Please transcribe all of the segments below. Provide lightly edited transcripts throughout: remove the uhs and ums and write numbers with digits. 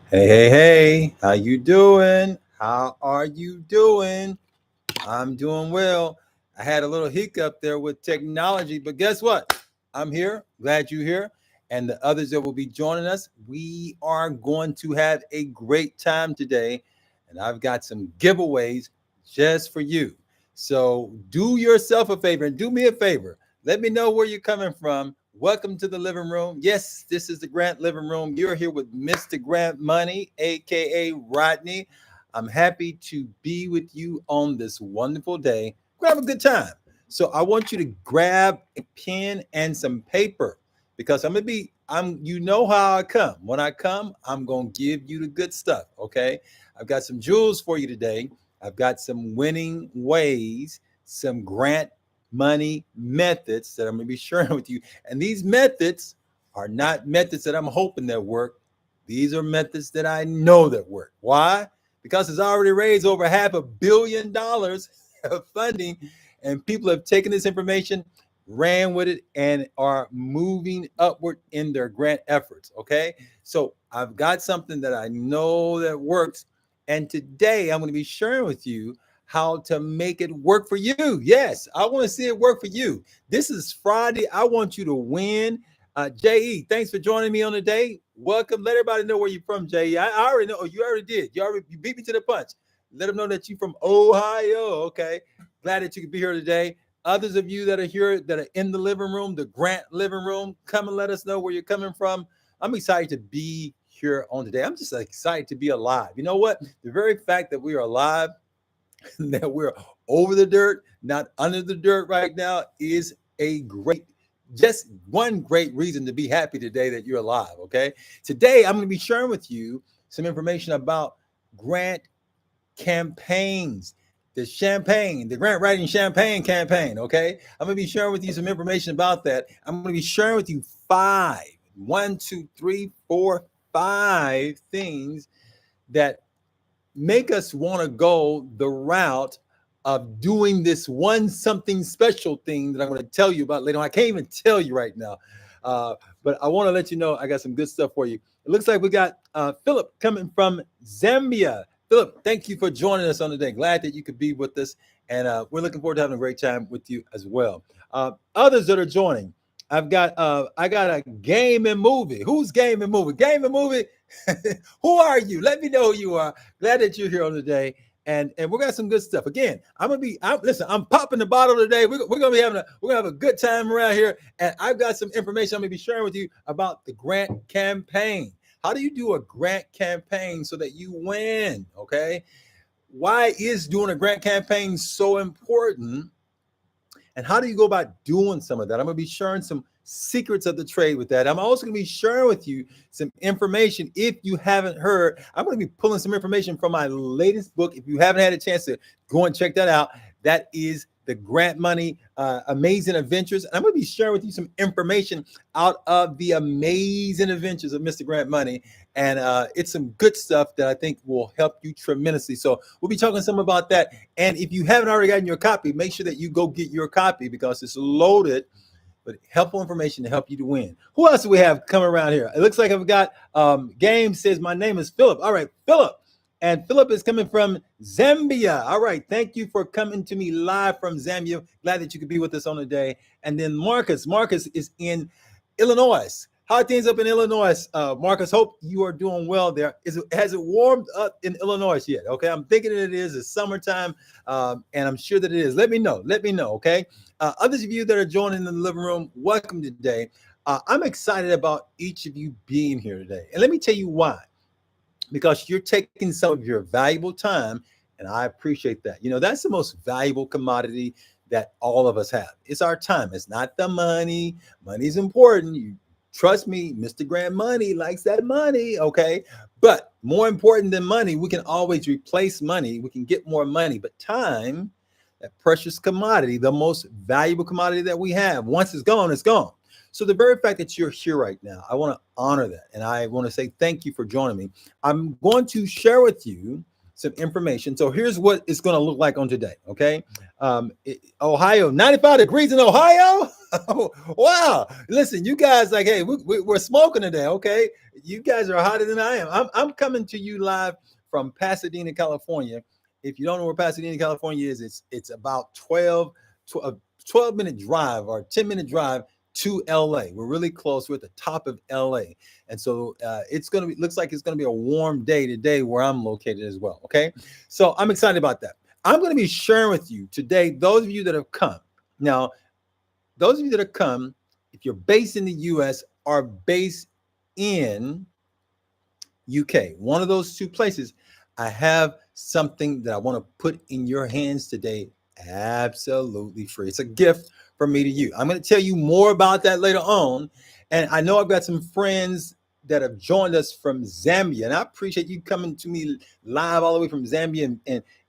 Hey, hey, hey, how you doing? How are you doing? I'm doing well. I had a little hiccup there with technology, but guess what? I'm here. Glad you're here. And the others that will be joining us, we are going to have a great time today. And I've got some giveaways just for you. So do yourself a favor and do me a favor. Let me know where you're coming from. Welcome to the living room. Yes, this is the Grant Living Room. You're here with Mr. Grant Money, aka Rodney. I'm happy to be with you on this wonderful day. Grab a good time. So I want you to grab a pen and some paper because I'm you know how I come. When I come, I'm going to give you the good stuff, okay? I've got some jewels for you today. I've got some winning ways, some grant money methods that I'm going to be sharing with you. And these methods are not methods that I'm hoping that work. These are methods that I know that work. Why? Because it's already raised over $500 million of funding, and people have taken this information, ran with it, and are moving upward in their grant efforts. Okay, so I've got something that I know that works, and today I'm going to be sharing with you how to make it work for you. Yes, I want to see it work for you. This is Friday. I want you to win. JE, thanks for joining me on the day. Welcome. Let everybody know where you're from, JE. I already know. You already did. You beat me to the punch. Let them know that you're from Ohio. Okay. Glad that you could be here today. Others of you that are here that are in the living room, the Grant living room, come and let us know where you're coming from. I'm excited to be here on today. I'm just excited to be alive. You know what? The very fact that we are alive, that we're over the dirt, not under the dirt right now, is a great, just one great reason to be happy today that you're alive. Okay. Today, I'm going to be sharing with you some information about grant campaigns, the grant writing champagne campaign. Okay. I'm going to be sharing with you some information about that. I'm going to be sharing with you one, two, three, four, five things that make us want to go the route of doing this one something special thing that I'm going to tell you about later on. I can't even tell you right now, but I want to let you know I got some good stuff for you. It looks like we got Philip coming from Zambia. Philip, thank you for joining us on the day. Glad that you could be with us, and we're looking forward to having a great time with you as well. Others that are joining, I got a game and movie. Who's game and movie? Game and movie. Who are you? Let me know who you are. Glad that you're here on the day. And we got some good stuff. Again, listen, I'm popping the bottle today. We're gonna have a good time around here. And I've got some information I'm gonna be sharing with you about the grant campaign. How do you do a grant campaign so that you win? Okay. Why is doing a grant campaign so important? And how do you go about doing some of that? I'm going to be sharing some secrets of the trade with that. I'm also going to be sharing with you some information. If you haven't heard, I'm going to be pulling some information from my latest book. If you haven't had a chance to go and check that out, that is the Grant Money Amazing Adventures. And I'm going to be sharing with you some information out of the amazing adventures of Mr. Grant Money. And it's some good stuff that I think will help you tremendously. So we'll be talking some about that. And if you haven't already gotten your copy, make sure that you go get your copy because it's loaded with helpful information to help you to win. Who else do we have coming around here? It looks like I've got Game says, my name is Philip. All right, Philip. And Philip is coming from Zambia. All right. Thank you for coming to me live from Zambia. Glad that you could be with us on the day. And then Marcus. Marcus is in Illinois. How are things up in Illinois? Marcus, hope you are doing well there. Has it warmed up in Illinois yet? Okay. I'm thinking that it is. It's summertime. And I'm sure that it is. Let me know. Let me know. Okay. Others of you that are joining in the living room, welcome today. I'm excited about each of you being here today. And let me tell you why. Because you're taking some of your valuable time, and I appreciate that. You know, that's the most valuable commodity that all of us have. It's our time. It's not the money. Money's important. You trust me, Mr. Grant Money likes that money, okay? But more important than money, we can always replace money. We can get more money, but time, that precious commodity, the most valuable commodity that we have, once it's gone, it's gone. So the very fact that you're here right now, I want to honor that. And I want to say thank you for joining me. I'm going to share with you some information. So here's what it's going to look like on today. Okay. Ohio, 95 degrees in Ohio. Oh, wow. Listen, you guys like, hey, we're smoking today, okay? You guys are hotter than I am. I'm coming to you live from Pasadena, California. If you don't know where Pasadena, California is, it's about 12-minute drive or 10-minute drive to LA. We're really close. We're at the top of LA. And so it's going to be, looks like it's going to be a warm day today where I'm located as well, okay? So I'm excited about that. I'm going to be sharing with you today, those of you that have come. Now, those of you that have come, if you're based in the US or based in UK, one of those two places, I have something that I want to put in your hands today, absolutely free. It's a gift from me to you. I'm going to tell you more about that later on. And I know I've got some friends that have joined us from Zambia, and I appreciate you coming to me live all the way from Zambia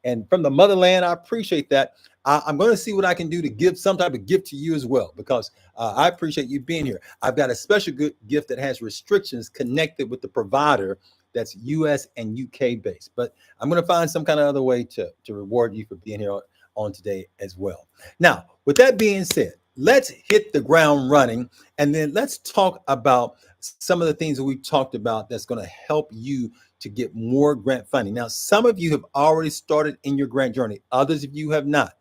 and from the motherland. I appreciate that. I'm going to see what I can do to give some type of gift to you as well, because I appreciate you being here. I've got a special good gift that has restrictions connected with the provider that's US and UK based, but I'm going to find some kind of other way to reward you for being here on today as well. Now, with that being said, let's hit the ground running, and then let's talk about some of the things that we talked about that's going to help you to get more grant funding. Now, some of you have already started in your grant journey. Others of you have not.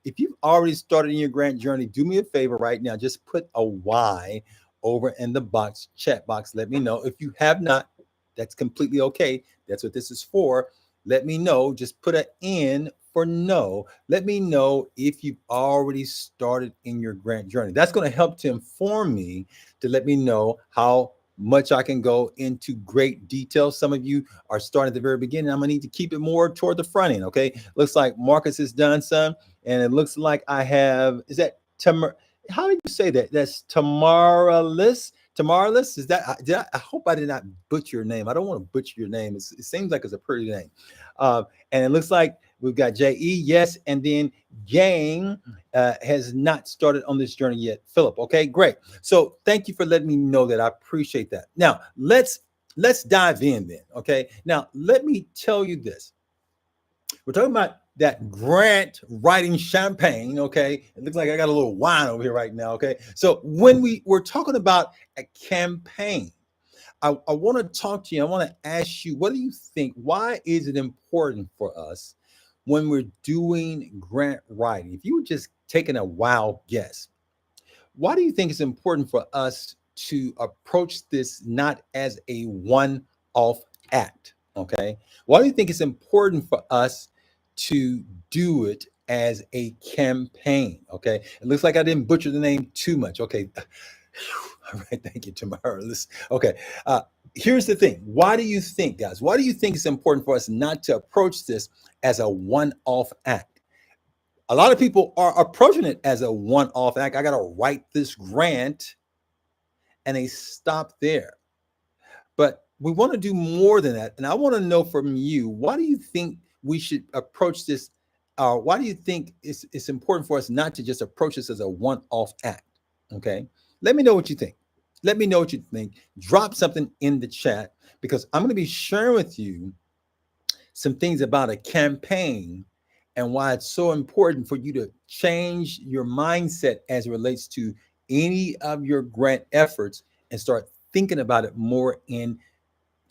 If you've already started in your grant journey, do me a favor right now. Just put a Y over in the chat box. Let me know. If you have not, that's completely okay. That's what this is for. Let me know. Just put an N for no. Let me know if you've already started in your grant journey. That's going to help to inform me to let me know how much I can go into great detail. Some of you are starting at the very beginning. I'm going to need to keep it more toward the front end. Okay. Looks like Marcus has done some, and it looks like I have, is that how do you say that? That's Tamaralist. Tamaralist, is that? I hope I did not butcher your name. I don't want to butcher your name. It seems like it's a pretty name. And it looks like we've got JE, yes, and then Gang has not started on this journey yet. Philip, okay, great. So thank you for letting me know that. I appreciate that. Now let's dive in then. Okay. Now let me tell you this. We're talking about that grant writing champagne. Okay. It looks like I got a little wine over here right now. Okay. So when we're talking about a campaign, I want to talk to you. I want to ask you, what do you think? Why is it important for us when we're doing grant writing? If you were just taking a wild guess, why do you think it's important for us to approach this not as a one-off act? Okay. Why do you think it's important for us to do it as a campaign? Okay. It looks like I didn't butcher the name too much. Okay. All right. Thank you, Tamara. Okay. Here's the thing. Why do you think, guys? Why do you think it's important for us not to approach this as a one-off act? A lot of people are approaching it as a one-off act. I got to write this grant, and they stop there. But we want to do more than that. And I want to know from you, why do you think we should approach this? Why do you think it's important for us not to just approach this as a one-off act? Okay. Let me know what you think. Let me know what you think. Drop something in the chat, because I'm going to be sharing with you some things about a campaign and why it's so important for you to change your mindset as it relates to any of your grant efforts and start thinking about it more in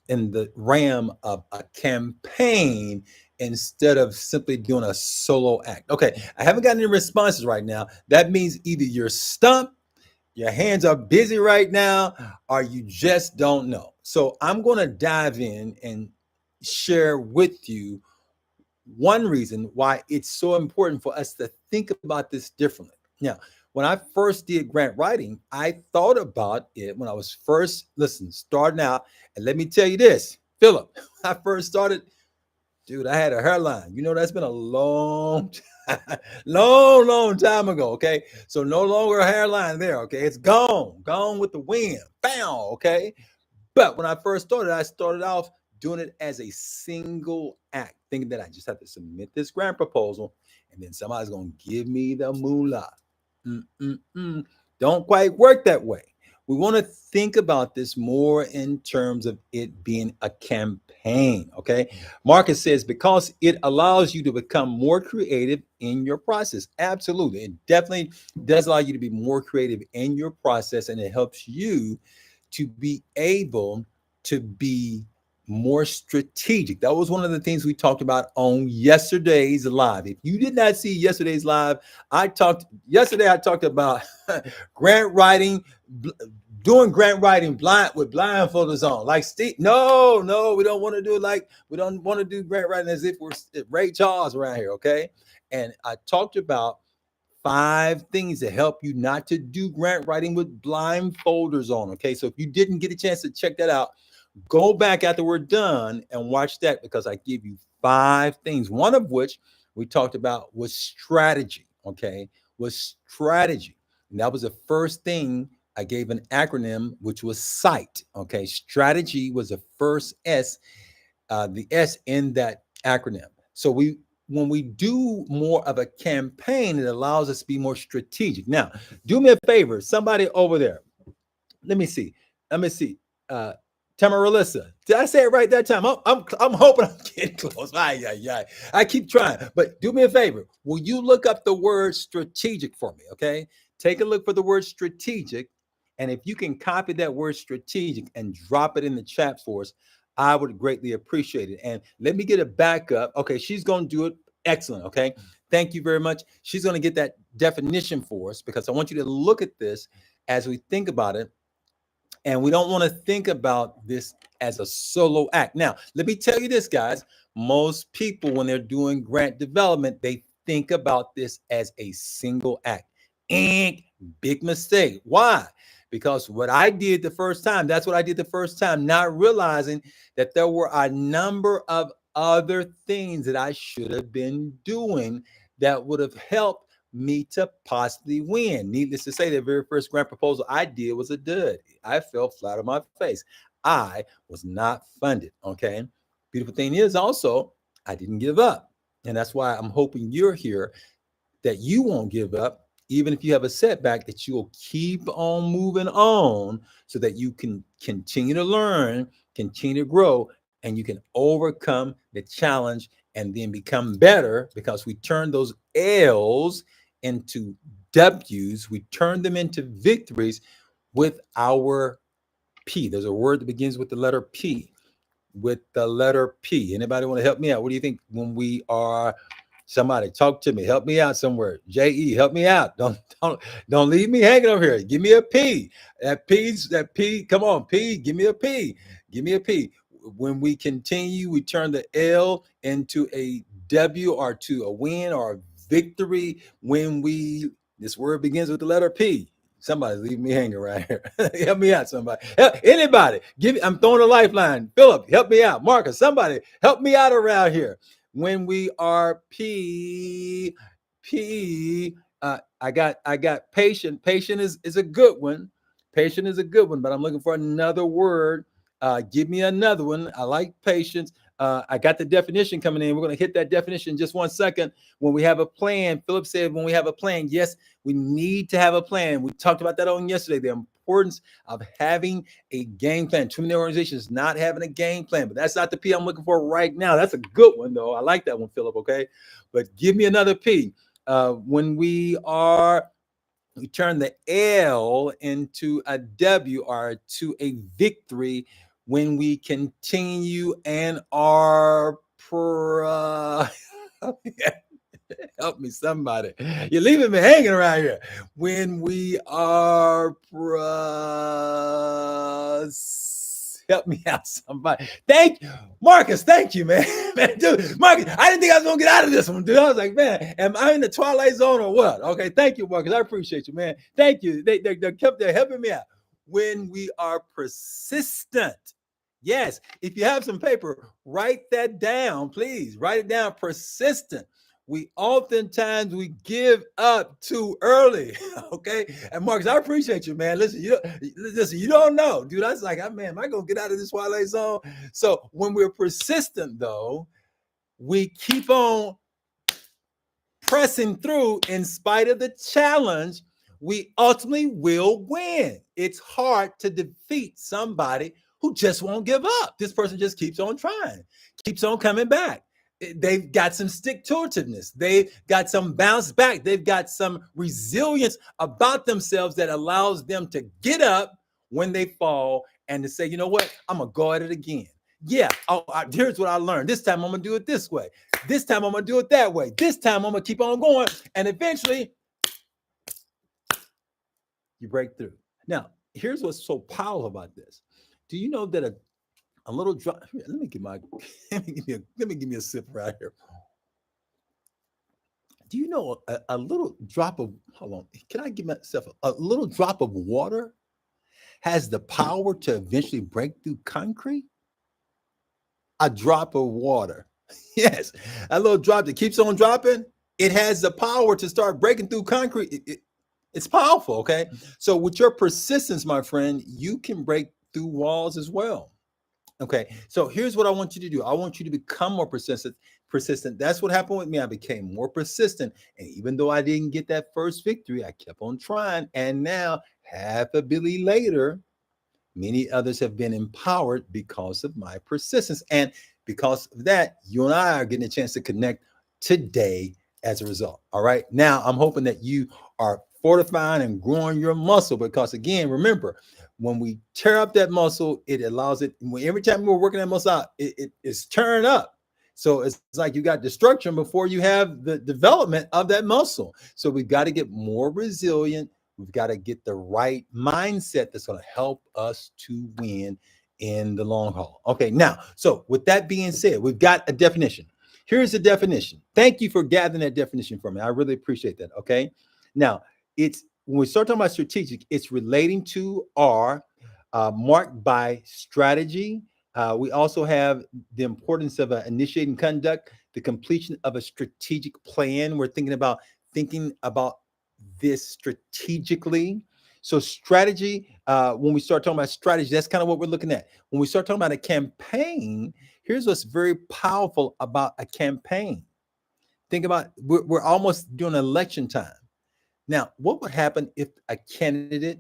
the realm of a campaign instead of simply doing a solo act. Okay, I haven't gotten any responses right now. That means either you're stumped, your hands are busy right now, or you just don't know. So I'm going to dive in and share with you one reason why it's so important for us to think about this differently. Now, when I first did grant writing, I thought about it when I was first, starting out. And let me tell you this, Philip, when I first started, dude, I had a hairline. You know, that's been a long time, long time ago. Okay. So no longer a hairline there. Okay. It's gone with the wind. Bam. Okay. But when I first started, I started off doing it as a single act, thinking that I just have to submit this grant proposal and then somebody's going to give me the moolah. Don't quite work that way. We want to think about this more in terms of it being a campaign. Okay. Marcus says, because it allows you to become more creative in your process. Absolutely. It definitely does allow you to be more creative in your process, and it helps you to be able to be more strategic. That was one of the things we talked about on yesterday's live. If you did not see yesterday's live, I talked about grant writing, doing grant writing blind with blindfolders on. Like Steve, no, we don't want to do it like we don't want to do grant writing as if we're Ray Charles around here, okay? And I talked about 5 things to help you not to do grant writing with blindfolders on. Okay, so if you didn't get a chance to check that out, go back after we're done and watch that, because I give you 5 things. One of which we talked about was strategy. Okay, was strategy. And that was the first thing I gave an acronym, which was SIGHT. Okay, strategy was the first S, the S in that acronym. So when we do more of a campaign, it allows us to be more strategic. Now, do me a favor, somebody over there. Let me see. Let me see. Tamaralissa. Did I say it right that time? I'm hoping I'm getting close. I keep trying. But do me a favor. Will you look up the word strategic for me? Okay. Take a look for the word strategic. And if you can copy that word strategic and drop it in the chat for us, I would greatly appreciate it. And let me get a backup. Okay, she's going to do it. Excellent. Okay. Thank you very much. She's going to get that definition for us, because I want you to look at this as we think about it. And we don't want to think about this as a solo act. Now, let me tell you this, guys. Most people, when they're doing grant development, they think about this as a single act. And big mistake. Why? Because what I did the first time, that's what I did the first time, not realizing that there were a number of other things that I should have been doing that would have helped me to possibly win. Needless to say, the very first grant proposal I did was a dud. I fell flat on my face. I was not funded. Okay. Beautiful thing is also, I didn't give up. And that's why I'm hoping you're here, that you won't give up. Even if you have a setback, that you'll keep on moving on, so that you can continue to learn, continue to grow, and you can overcome the challenge and then become better, because we turn those L's into W's. We turn them into victories with our P. There's a word that begins with the letter P. With the letter P. Anybody want to help me out? What do you think when we are? Somebody talk to me. Help me out somewhere. JE, help me out. Don't leave me hanging over here. Give me a P. That P. Come on, P. Give me a P. Give me a P. When we continue, we turn the L into a W, or to a win or a victory. This word begins with the letter P. Somebody's leaving me hanging right here. Help me out, somebody. Anybody. I'm throwing a lifeline. Philip, help me out. Marcus, somebody help me out around here. When we are P, I got patient. Patient is a good one. Patient is a good one, but I'm looking for another word. Give me another one. I like patience. I got the definition coming in. We're going to hit that definition in just 1 second. When we have a plan, Philip said, when we have a plan, yes, we need to have a plan. We talked about that on yesterday, the importance of having a game plan. Too many organizations not having a game plan, but that's not the P I'm looking for right now. That's a good one, though. I like that one, Philip, okay? But give me another P. When we turn the L into a W, or to a victory, when we continue and are help me, somebody. You're leaving me hanging around here. When we are help me out, somebody. Thank you, Marcus. Thank you, man. Dude, Marcus, I didn't think I was gonna get out of this one, dude. I was like, man, am I in the twilight zone or what? Okay, thank you, Marcus. I appreciate you, man. Thank you. They're helping me out. When we are persistent. Yes, if you have some paper, write that down, please. Write it down. Persistent. We give up too early. Okay. And Marcus, I appreciate you, man. Listen, you don't know, dude. I was like, man, am I gonna get out of this twilight zone? So when we're persistent, though, we keep on pressing through in spite of the challenge. we ultimately will win. It's hard to defeat somebody who just won't give up. This person just keeps on trying, keeps on coming back. They've got some stick-to-itiveness. They've got some bounce back. They've got some resilience about themselves that allows them to get up when they fall and to say, you know what, I'm going to go at it again. Yeah, here's what I learned. This time I'm going to do it this way. This time I'm going to do it that way. This time I'm going to keep on going. And eventually, you break through. Now, here's what's so powerful about this. Do you know that a little drop? Let me give me a sip right here. Do you know a little drop of? Hold on. Can I give myself a little drop of water has the power to eventually break through concrete? A drop of water. Yes, a little drop that keeps on dropping. It has the power to start breaking through concrete. It's powerful, okay? So with your persistence, my friend, you can break through walls as well. Okay, so here's what I want you to do. I want you to become more persistent. That's what happened with me. I became more persistent. And even though I didn't get that first victory, I kept on trying. And now, half a billion later, many others have been empowered because of my persistence. And because of that, you and I are getting a chance to connect today as a result. All right. Now, I'm hoping that you are fortifying and growing your muscle because, again, remember, when we tear up that muscle, it allows it. Every time we're working that muscle out, it's tearing up. So it's like you got destruction before you have the development of that muscle. So we've got to get more resilient. We've got to get the right mindset that's going to help us to win in the long haul. Okay, now, so with that being said, we've got a definition. Here's the definition. Thank you for gathering that definition for me. I really appreciate that. Okay, now when we start talking about strategic, it's relating to or marked by strategy. We also have the importance of initiating conduct, the completion of a strategic plan. We're thinking about this strategically. So strategy, when we start talking about strategy, that's kind of what we're looking at. When we start talking about a campaign, here's what's very powerful about a campaign. Think about, we're almost doing election time. Now, what would happen if a candidate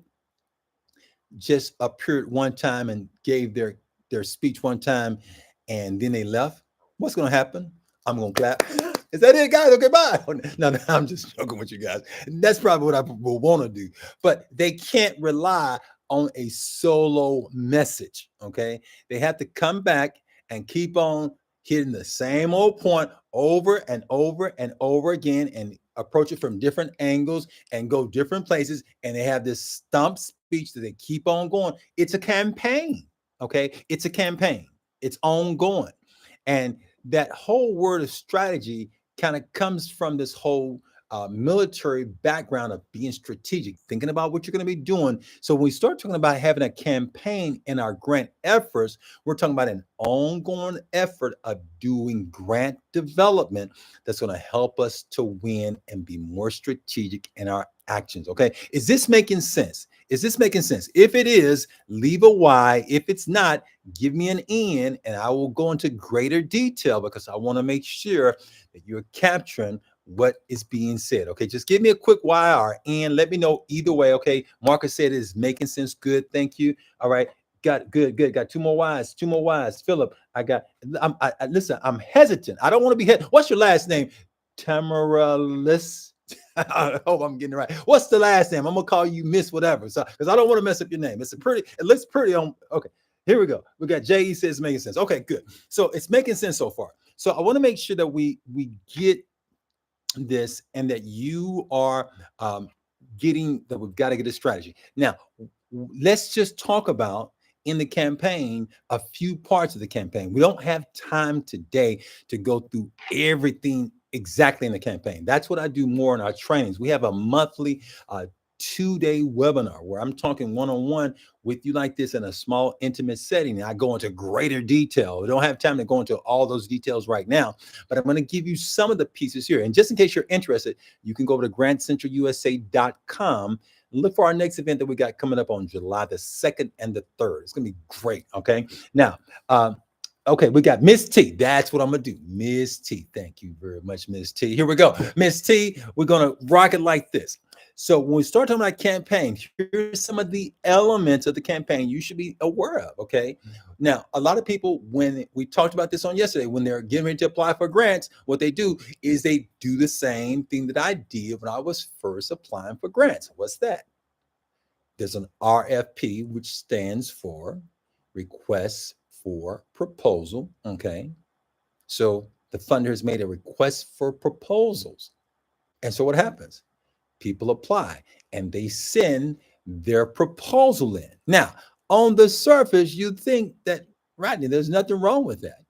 just appeared one time and gave their speech one time and then they left? What's going to happen? I'm going to clap. Is that it, guys? Okay, bye. No, I'm just joking with you guys. That's probably what I will want to do. But they can't rely on a solo message, okay? They have to come back and keep on hitting the same old point over and over and over again and approach it from different angles and go different places. And they have this stump speech that they keep on going. It's a campaign, okay? It's a campaign. It's ongoing. And that whole word of strategy kind of comes from this whole military background of being strategic, thinking about what you're going to be doing. So when we start talking about having a campaign in our grant efforts, we're talking about an ongoing effort of doing grant development that's going to help us to win and be more strategic in our actions. Okay. Is this making sense? Is this making sense? If it is, leave a Y. If it's not, give me an N and I will go into greater detail because I want to make sure that you're capturing what is being said. Okay, just give me a quick Y or N. Let me know either way. Okay, Marcus said it is making sense. Good, thank you. All right, got good. Got two more Y's. Philip, listen. I'm hesitant. I don't want to be. What's your last name? Tamaralis. I hope I'm getting it right. What's the last name? I'm gonna call you Miss whatever. So because I don't want to mess up your name. It looks pretty on. Okay, here we go. We got J.E. says it's making sense. Okay, good. So it's making sense so far. So I want to make sure that we get this and that you are getting that we've got to get a strategy. Now, let's just talk about in the campaign a few parts of the campaign. We don't have time today to go through everything exactly in the campaign. That's what I do more in our trainings. We have a monthly 2-day webinar where I'm talking one-on-one with you like this in a small, intimate setting. And I go into greater detail. We don't have time to go into all those details right now, but I'm going to give you some of the pieces here. And just in case you're interested, you can go over to grantcentralusa.com and look for our next event that we got coming up on July the 2nd and the 3rd. It's going to be great. Okay. Now, okay, we got Miss T. That's what I'm going to do. Miss T. Thank you very much, Miss T. Here we go. Miss T, we're going to rock it like this. So when we start talking about campaign, here's some of the elements of the campaign you should be aware of. Okay. Now, a lot of people, when we talked about this on yesterday, when they're getting ready to apply for grants, what they do is they do the same thing that I did when I was first applying for grants. What's that? There's an RFP, which stands for Request for Proposal. Okay. So the funder has made a request for proposals. And so what happens? People apply and they send their proposal in. Now, on the surface, you think that, Rodney, there's nothing wrong with that.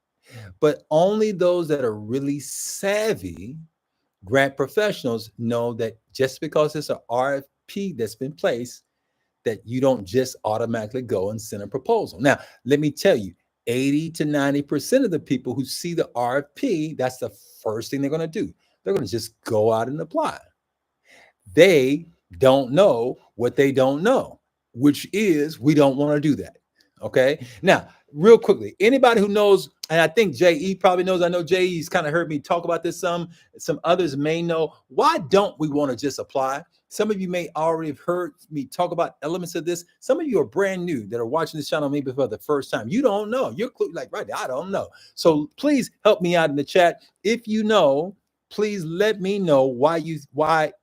But only those that are really savvy grant professionals know that just because it's an RFP that's been placed, that you don't just automatically go and send a proposal. Now, let me tell you, 80 to 90% of the people who see the RFP, that's the first thing they're going to do. They're going to just go out and apply. They don't know what they don't know, which is we don't want to do that. Okay. Now, real quickly, anybody who knows, and I think JE probably knows, I know JE's kind of heard me talk about this some others may know, why don't we want to just apply? Some of you may already have heard me talk about elements of this. Some of you are brand new that are watching this channel maybe for the first time. You don't know. You're like, right, I don't know. So please help me out in the chat. If you know, please let me know why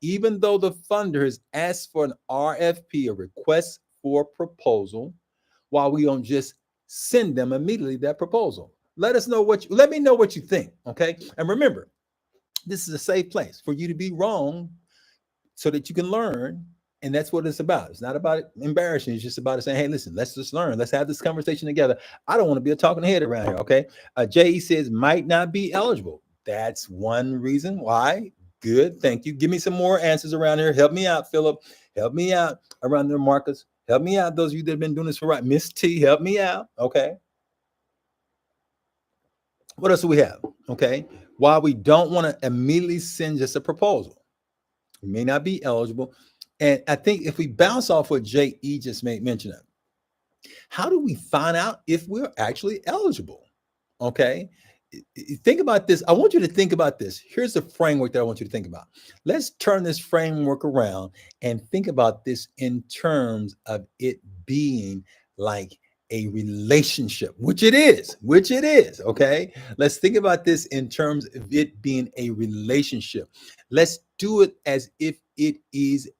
even though the funder has asked for an RFP, a request for proposal, why we don't just send them immediately that proposal. Let me know what you think. Okay. And remember, this is a safe place for you to be wrong so that you can learn. And that's what it's about. It's not about embarrassing. It's just about saying, hey, listen, let's just learn. Let's have this conversation together. I don't want to be a talking head around here. Okay. JE says might not be eligible. That's one reason why. Good. Thank you. Give me some more answers around here. Help me out, Philip. Help me out around there, Marcus. Help me out. Those of you that have been doing this for right. Miss T, help me out. Okay. What else do we have? Okay. Why we don't want to immediately send just a proposal. We may not be eligible. And I think if we bounce off what JE just made mention of, how do we find out if we're actually eligible? Okay. Think about this. I want you to think about this. Here's the framework that I want you to think about. Let's turn this framework around and think about this in terms of it being like a relationship, which it is. Okay. Let's think about this in terms of it being a relationship. Let's do it as if it is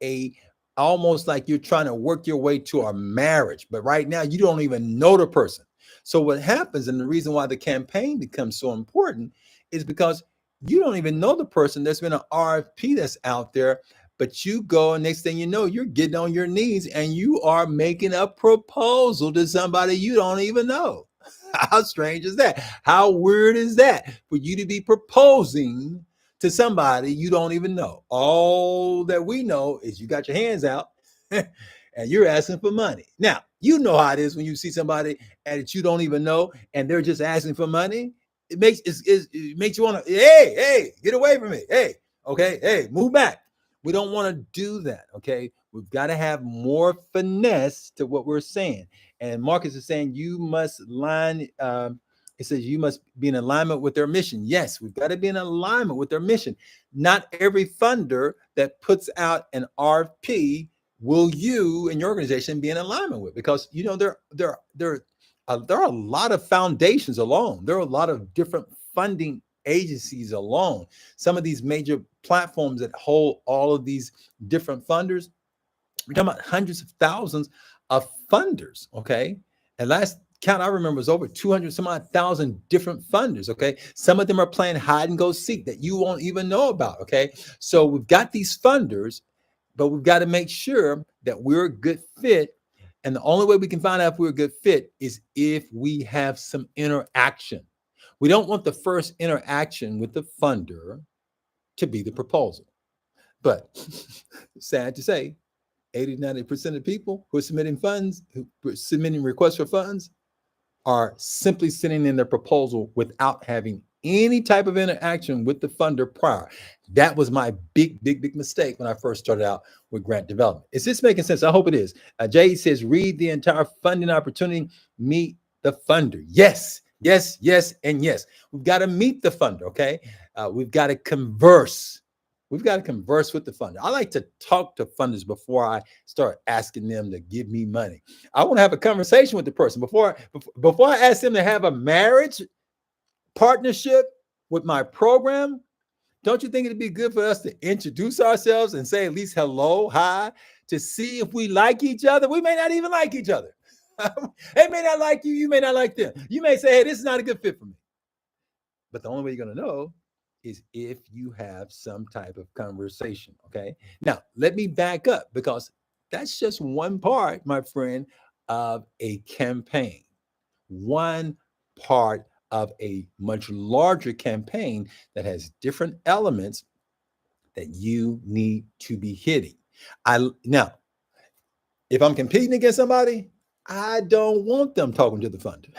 almost like you're trying to work your way to a marriage, but right now you don't even know the person. So what happens, and the reason why the campaign becomes so important, is because you don't even know the person. There's been an RFP that's out there, but you go and next thing you know, you're getting on your knees and you are making a proposal to somebody you don't even know. How strange is that? How weird is that for you to be proposing to somebody you don't even know? All that we know is you got your hands out and you're asking for money. Now, you know how it is when you see somebody that you don't even know and they're just asking for money. It makes you want to, hey, get away from me. Hey, okay, hey, move back. We don't want to do that, okay? We've got to have more finesse to what we're saying. And Marcus is saying you must it says you must be in alignment with their mission. Yes, we've got to be in alignment with their mission. Not every funder that puts out an RFP will you and your organization be in alignment with, because you know there are a lot of foundations alone. There are a lot of different funding agencies alone. Some of these major platforms that hold all of these different funders, we're talking about hundreds of thousands of funders. Okay, and last count I remember was over 200 some odd thousand different funders. Okay, some of them are playing hide and go seek that you won't even know about. Okay, so we've got these funders, but we've got to make sure that we're a good fit. And the only way we can find out if we're a good fit is if we have some interaction. We don't want the first interaction with the funder to be the proposal. But sad to say, 80-90% of people who are submitting funds, who are submitting requests for funds, are simply sending in their proposal without having any type of interaction with the funder prior. That was my big mistake when I first started out with grant development. Is this making sense? I hope it is. Jay says, read the entire funding opportunity, meet the funder. Yes, and yes. We've got to meet the funder, okay? We've got to converse We've got to converse with the funder. I like to talk to funders before I start asking them to give me money. I want to have a conversation with the person before I ask them to have a marriage partnership with my program. Don't you think it'd be good for us to introduce ourselves and say at least hello, hi, to see if we like each other? We may not even like each other. They may not like you. You may not like them. You may say, hey, this is not a good fit for me. But the only way you're going to know is if you have some type of conversation. Okay. Now, let me back up because that's just one part, my friend, of a campaign. One part of a much larger campaign that has different elements that you need to be hitting. Now, if I'm competing against somebody, I don't want them talking to the funder.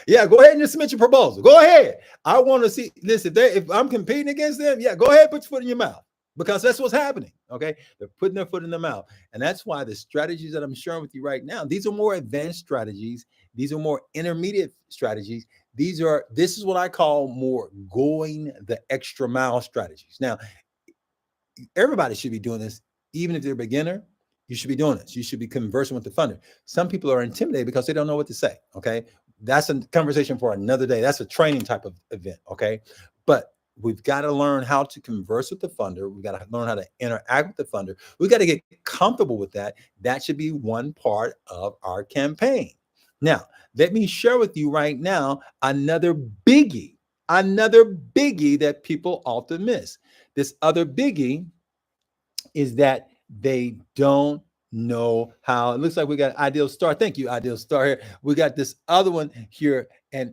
Yeah, go ahead and just submit your proposal. Go ahead. I want to see. Listen, if I'm competing against them, yeah, go ahead, put your foot in your mouth because that's what's happening. Okay, they're putting their foot in their mouth, and that's why the strategies that I'm sharing with you right now, these are more advanced strategies. These are more intermediate strategies. This is what I call more going the extra mile strategies. Now, everybody should be doing this, even if they're a beginner. You should be doing this. You should be conversing with the funder. Some people are intimidated because they don't know what to say. Okay. That's a conversation for another day. That's a training type of event. Okay. But we've got to learn how to converse with the funder. We've got to learn how to interact with the funder. We've got to get comfortable with that. That should be one part of our campaign. Now, let me share with you right now another biggie that people often miss. This other biggie is that they don't know how. It looks like we got Ideal Star. Thank you, Ideal Star. Here we got this other one here, and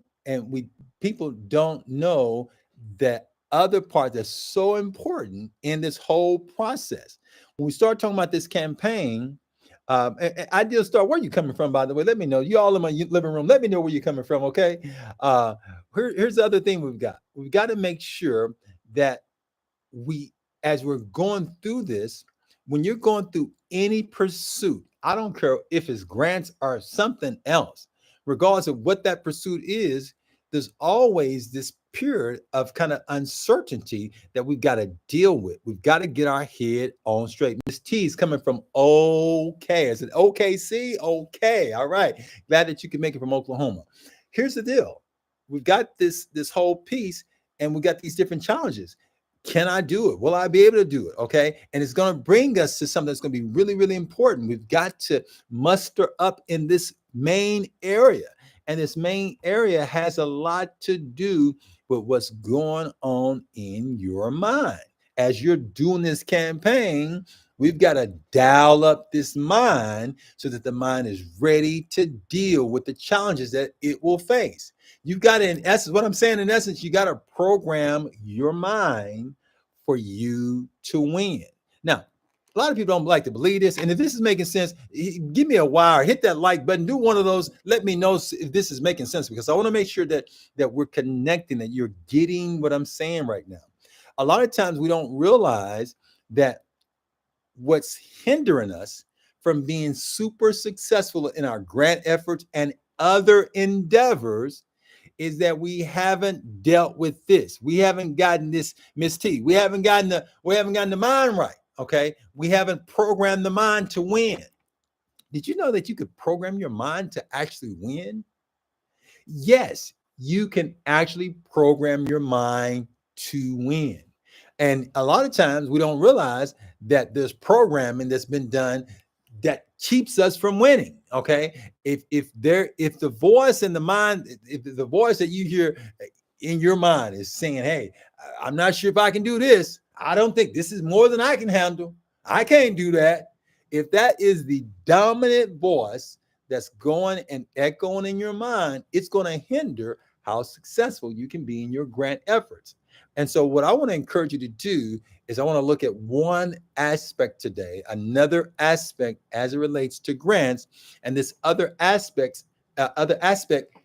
people don't know that other part that's so important in this whole process. When we start talking about this campaign, Ideal Star, where are you coming from, by the way? Let me know. You all in my living room. Let me know where you're coming from, okay? Here's the other thing we've got. We've got to make sure that as we're going through this, when you're going through any pursuit, I don't care if it's grants or something else, regardless of what that pursuit is, there's always this period of kind of uncertainty that we've got to deal with. We've got to get our head on straight. Miss T is coming from OK. I said, OKC? Okay. All right. Glad that you can make it from Oklahoma. Here's the deal. We've got this whole piece and we got these different challenges. Can I do it? Will I be able to do it? Okay. And it's going to bring us to something that's going to be really, really important. We've got to muster up in this main area. And this main area has a lot to do with what's going on in your mind. As you're doing this campaign, we've got to dial up this mind so that the mind is ready to deal with the challenges that it will face. You've got to, in essence, what I'm saying in essence, you got to program your mind for you to win. Now, a lot of people don't like to believe this. And if this is making sense, give me a wire, hit that like button, do one of those. Let me know if this is making sense, because I want to make sure that we're connecting, that you're getting what I'm saying right now. A lot of times we don't realize that what's hindering us from being super successful in our grant efforts and other endeavors is that we haven't dealt with this. We haven't gotten this, Miss T. We haven't gotten the mind right. Okay. We haven't programmed the mind to win. Did you know that you could program your mind to actually win? Yes, you can actually program your mind to win. And a lot of times we don't realize that there's programming that's been done that keeps us from winning. Okay. If the voice in the mind, if the voice that you hear in your mind is saying, hey, I'm not sure if I can do this. I don't think this is more than I can handle. I can't do that. If that is the dominant voice that's going and echoing in your mind, it's going to hinder how successful you can be in your grant efforts. And so what I want to encourage you to do is I want to look at one aspect today, another aspect as it relates to grants. And this other aspect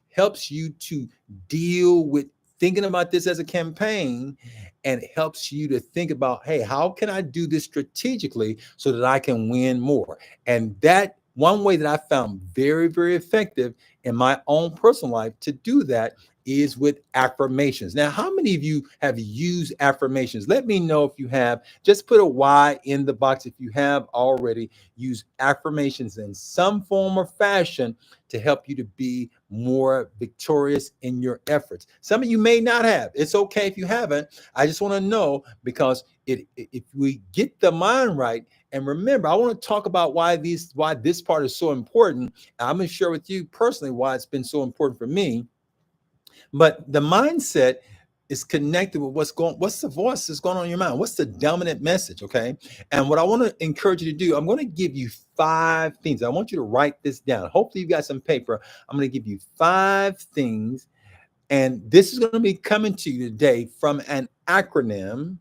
helps you to deal with thinking about this as a campaign, and it helps you to think about, hey, how can I do this strategically so that I can win more? And that one way that I found very, very effective in my own personal life to do that is with affirmations. Now, how many of you have used affirmations? Let me know if you have. Just put a Y in the box if you have already used affirmations in some form or fashion to help you to be more victorious in your efforts. Some of you may not have. It's okay if you haven't. I just want to know, because if we get the mind right, and remember, I want to talk about why this part is so important. I'm going to share with you personally why it's been so important for me. But the mindset is connected with what's the voice that's going on in your mind? What's the dominant message? Okay. And what I want to encourage you to do, I'm going to give you 5 things. I want you to write this down. Hopefully you got some paper. I'm going to give you 5 things. And this is going to be coming to you today from an acronym.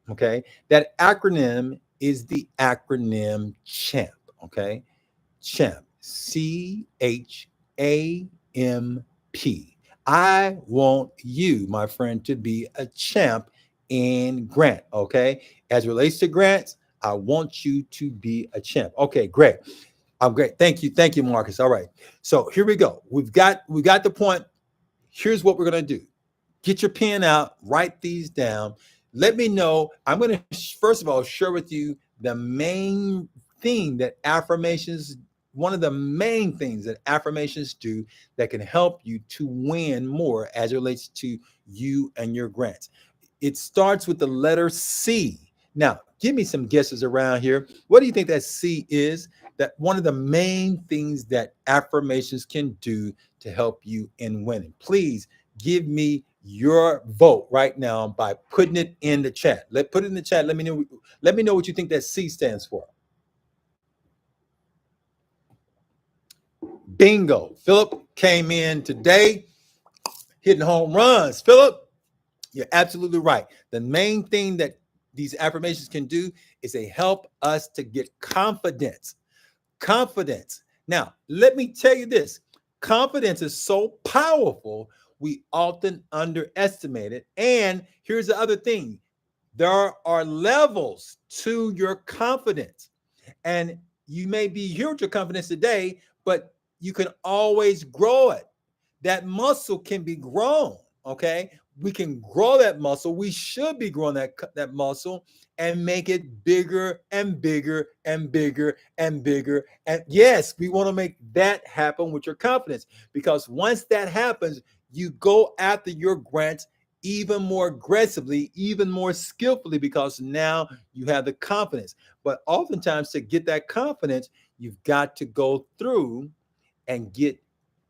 Okay. That acronym is the acronym CHAMP. Okay. CHAMP. CHAMP. I want you, my friend, to be a champ in grant. Okay. As it relates to grants, I want you to be a champ. Okay, great. I'm great. Thank you. Thank you, Marcus. All right. So here we go. We got the point. Here's what we're going to do. Get your pen out, write these down. Let me know. I'm going to, first of all, share with you the main thing that affirmations, one of the main things that affirmations do that can help you to win more as it relates to you and your grants. It starts with the letter C. Now, give me some guesses around here. What do you think that C is? That one of the main things that affirmations can do to help you in winning. Please give me your vote right now by putting it in the chat. Put it in the chat. Let me know what you think that C stands for. Bingo. Philip came in today hitting home runs. Philip, you're absolutely right. The main thing that these affirmations can do is they help us to get confidence. Confidence. Now, let me tell you this. Confidence is so powerful, we often underestimate it. And here's the other thing. There are levels to your confidence. And you may be here with your confidence today, but you can always grow it. That muscle can be grown. Okay. We can grow that muscle. We should be growing that muscle and make it bigger and bigger and bigger and bigger. And yes, we want to make that happen with your confidence, because once that happens, you go after your grants even more aggressively, even more skillfully, because now you have the confidence. But oftentimes, to get that confidence, you've got to go through and get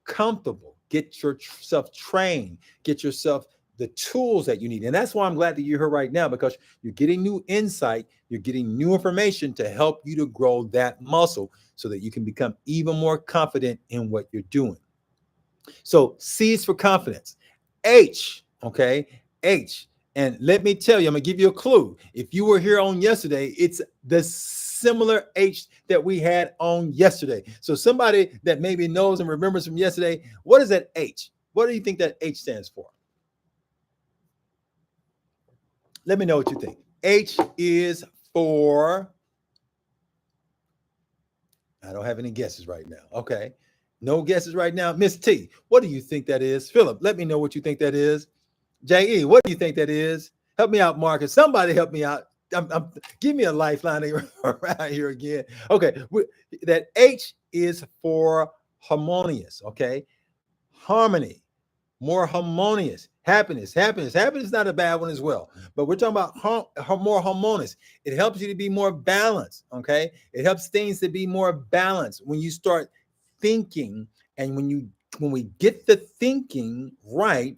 comfortable, get yourself trained, get yourself the tools that you need. And that's why I'm glad that you're here right now, because you're getting new insight, you're getting new information to help you to grow that muscle so that you can become even more confident in what you're doing. So C is for confidence. H, okay, H. And let me tell you, I'm going to give you a clue. If you were here on yesterday, it's the similar H that we had on yesterday. So somebody that maybe knows and remembers from yesterday, what is that H? What do you think that H stands for? Let me know what you think. H is for, I don't have any guesses right now. Okay. No guesses right now. Miss T, what do you think that is? Philip, let me know what you think that is. J.E., what do you think that is? Help me out, Marcus. Somebody help me out. Give me a lifeline around here again. Okay. That H is for harmonious. Okay. Harmony. More harmonious. Happiness. Happiness is not a bad one as well, but we're talking about more harmonious. It helps you to be more balanced. Okay. It helps things to be more balanced when you start thinking, and when we get the thinking right,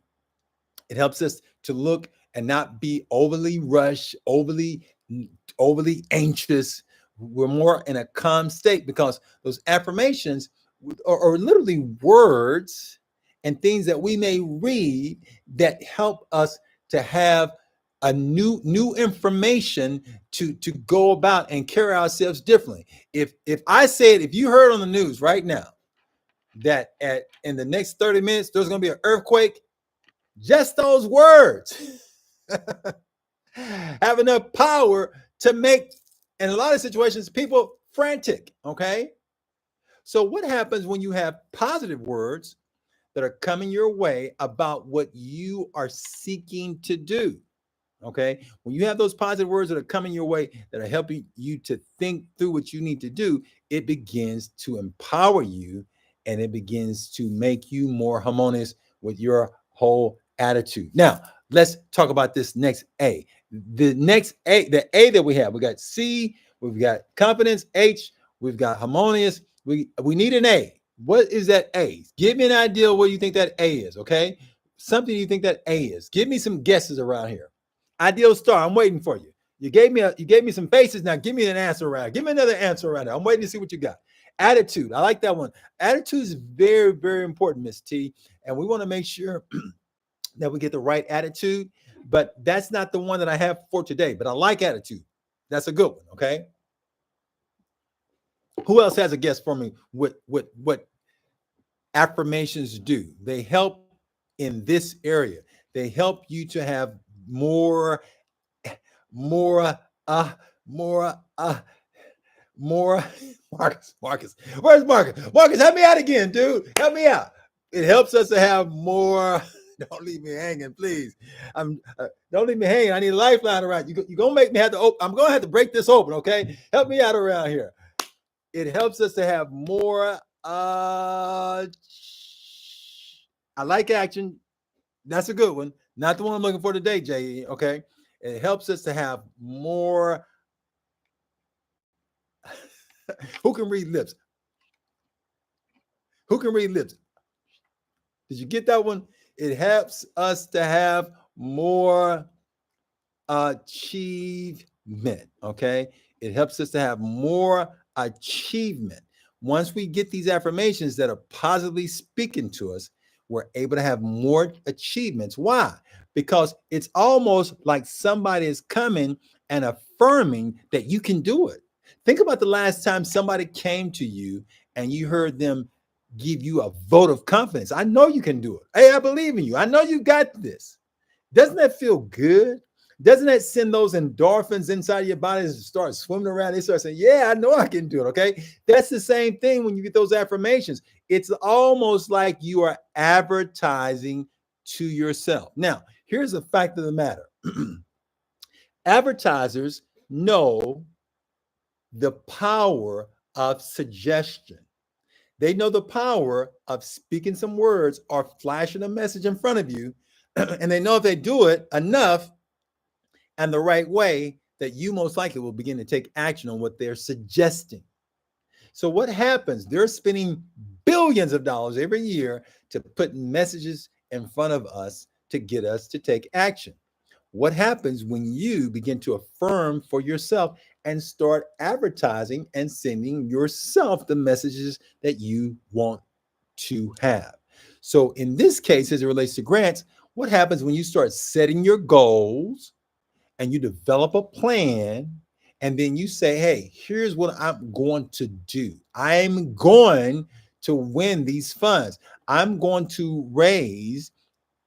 it helps us to look and not be overly rushed, overly anxious. We're more in a calm state, because those affirmations are literally words and things that we may read that help us to have a new information to go about and carry ourselves differently. If I said, if you heard on the news right now that in the next 30 minutes there's going to be an earthquake, just those words have enough power to make, in a lot of situations, people frantic. Okay. So what happens when you have positive words that are coming your way about what you are seeking to do. Okay. When you have those positive words that are coming your way that are helping you to think through what you need to do, it begins to empower you and it begins to make you more harmonious with your whole attitude. Now, let's talk about this next A. The next A, the A that we got C, we've got confidence, H, we've got harmonious. We need an A. What is that A? Give me an idea of what you think that A is, okay? Something you think that A is. Give me some guesses around here. Ideal star, I'm waiting for you. You gave me some faces. Now give me an answer around. Give me another answer around there. I'm waiting to see what you got. Attitude. I like that one. Attitude is very, very important, Miss T. And we want to make sure that we get the right attitude. But that's not the one that I have for today. But I like attitude. That's a good one. Okay. Who else has a guess for me? What affirmations do? They help in this area. They help you to have more. Marcus. Where's Marcus? Marcus, help me out again, dude. Help me out. It helps us to have more. Don't leave me hanging, please. Don't leave me hanging. I need a lifeline around. You're gonna make me have to open. I'm gonna have to break this open, okay? Help me out around here. It helps us to have more. I like action. That's a good one. Not the one I'm looking for today, J.E. Okay. It helps us to have more. Who can read lips? Who can read lips? Did you get that one? It helps us to have more achievement. Okay. It helps us to have more achievement. Once we get these affirmations that are positively speaking to us, we're able to have more achievements. Why? Because it's almost like somebody is coming and affirming that you can do it. Think about the last time somebody came to you and you heard them give you a vote of confidence. I know you can do it. Hey, I believe in you. I know you got this. Doesn't that feel good? Doesn't that send those endorphins inside your body to start swimming around? They start saying, yeah, I know I can do it. Okay. That's the same thing when you get those affirmations. It's almost like you are advertising to yourself. Now, here's the fact of the matter. Advertisers know the power of suggestion. They know the power of speaking some words or flashing a message in front of you. And they know if they do it enough and the right way, that you most likely will begin to take action on what they're suggesting. So what happens? They're spending billions of dollars every year to put messages in front of us to get us to take action. What happens when you begin to affirm for yourself and start advertising and sending yourself the messages that you want to have? So in this case, as it relates to grants, what happens when you start setting your goals and you develop a plan, and then you say, hey, here's what I'm going to do. I'm going to win these funds. I'm going to raise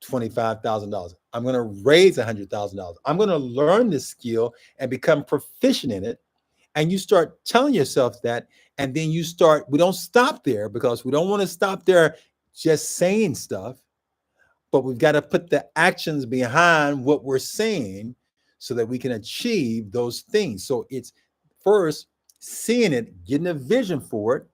$25,000. I'm going to raise $100,000. I'm going to learn this skill and become proficient in it. And you start telling yourself that, and then we don't stop there, because we don't want to stop there just saying stuff, but we've got to put the actions behind what we're saying so that we can achieve those things. So it's first seeing it, getting a vision for it,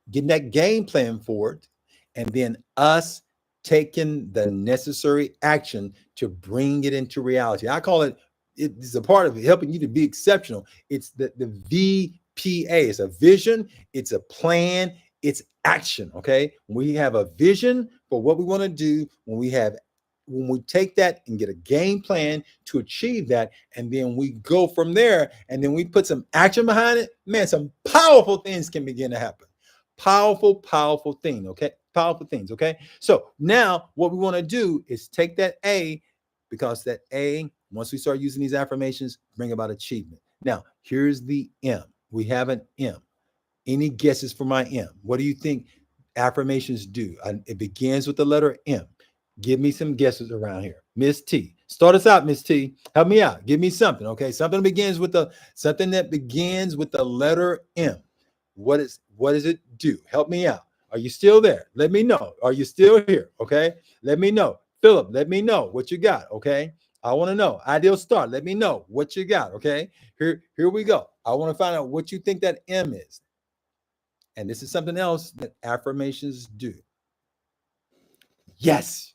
getting that game plan for it, and then us taking the necessary action to bring it into reality. I call it's a part of helping you to be exceptional. It's the VPA. It's a vision, it's a plan, it's action. Okay. We have a vision for what we want to do. When we take that and get a game plan to achieve that, and then we go from there, and then we put some action behind it, man, some powerful things can begin to happen. Powerful thing. Okay. Powerful things. Okay. So now what we want to do is take that A, because that A, once we start using these affirmations, bring about achievement. Now, here's the M. We have an M. Any guesses for my M? What do you think affirmations do? It begins with the letter M. Give me some guesses around here. Miss T. Start us out, Miss T. Help me out. Give me something. Okay. Something that begins with the letter M. What does it do? Help me out. Are you still there? Let me know. Are you still here? Okay. Let me know. Philip, let me know what you got. Okay. I want to know. Ideal Star, let me know what you got. Okay. Here we go. I want to find out what you think that M is. And this is something else that affirmations do. Yes.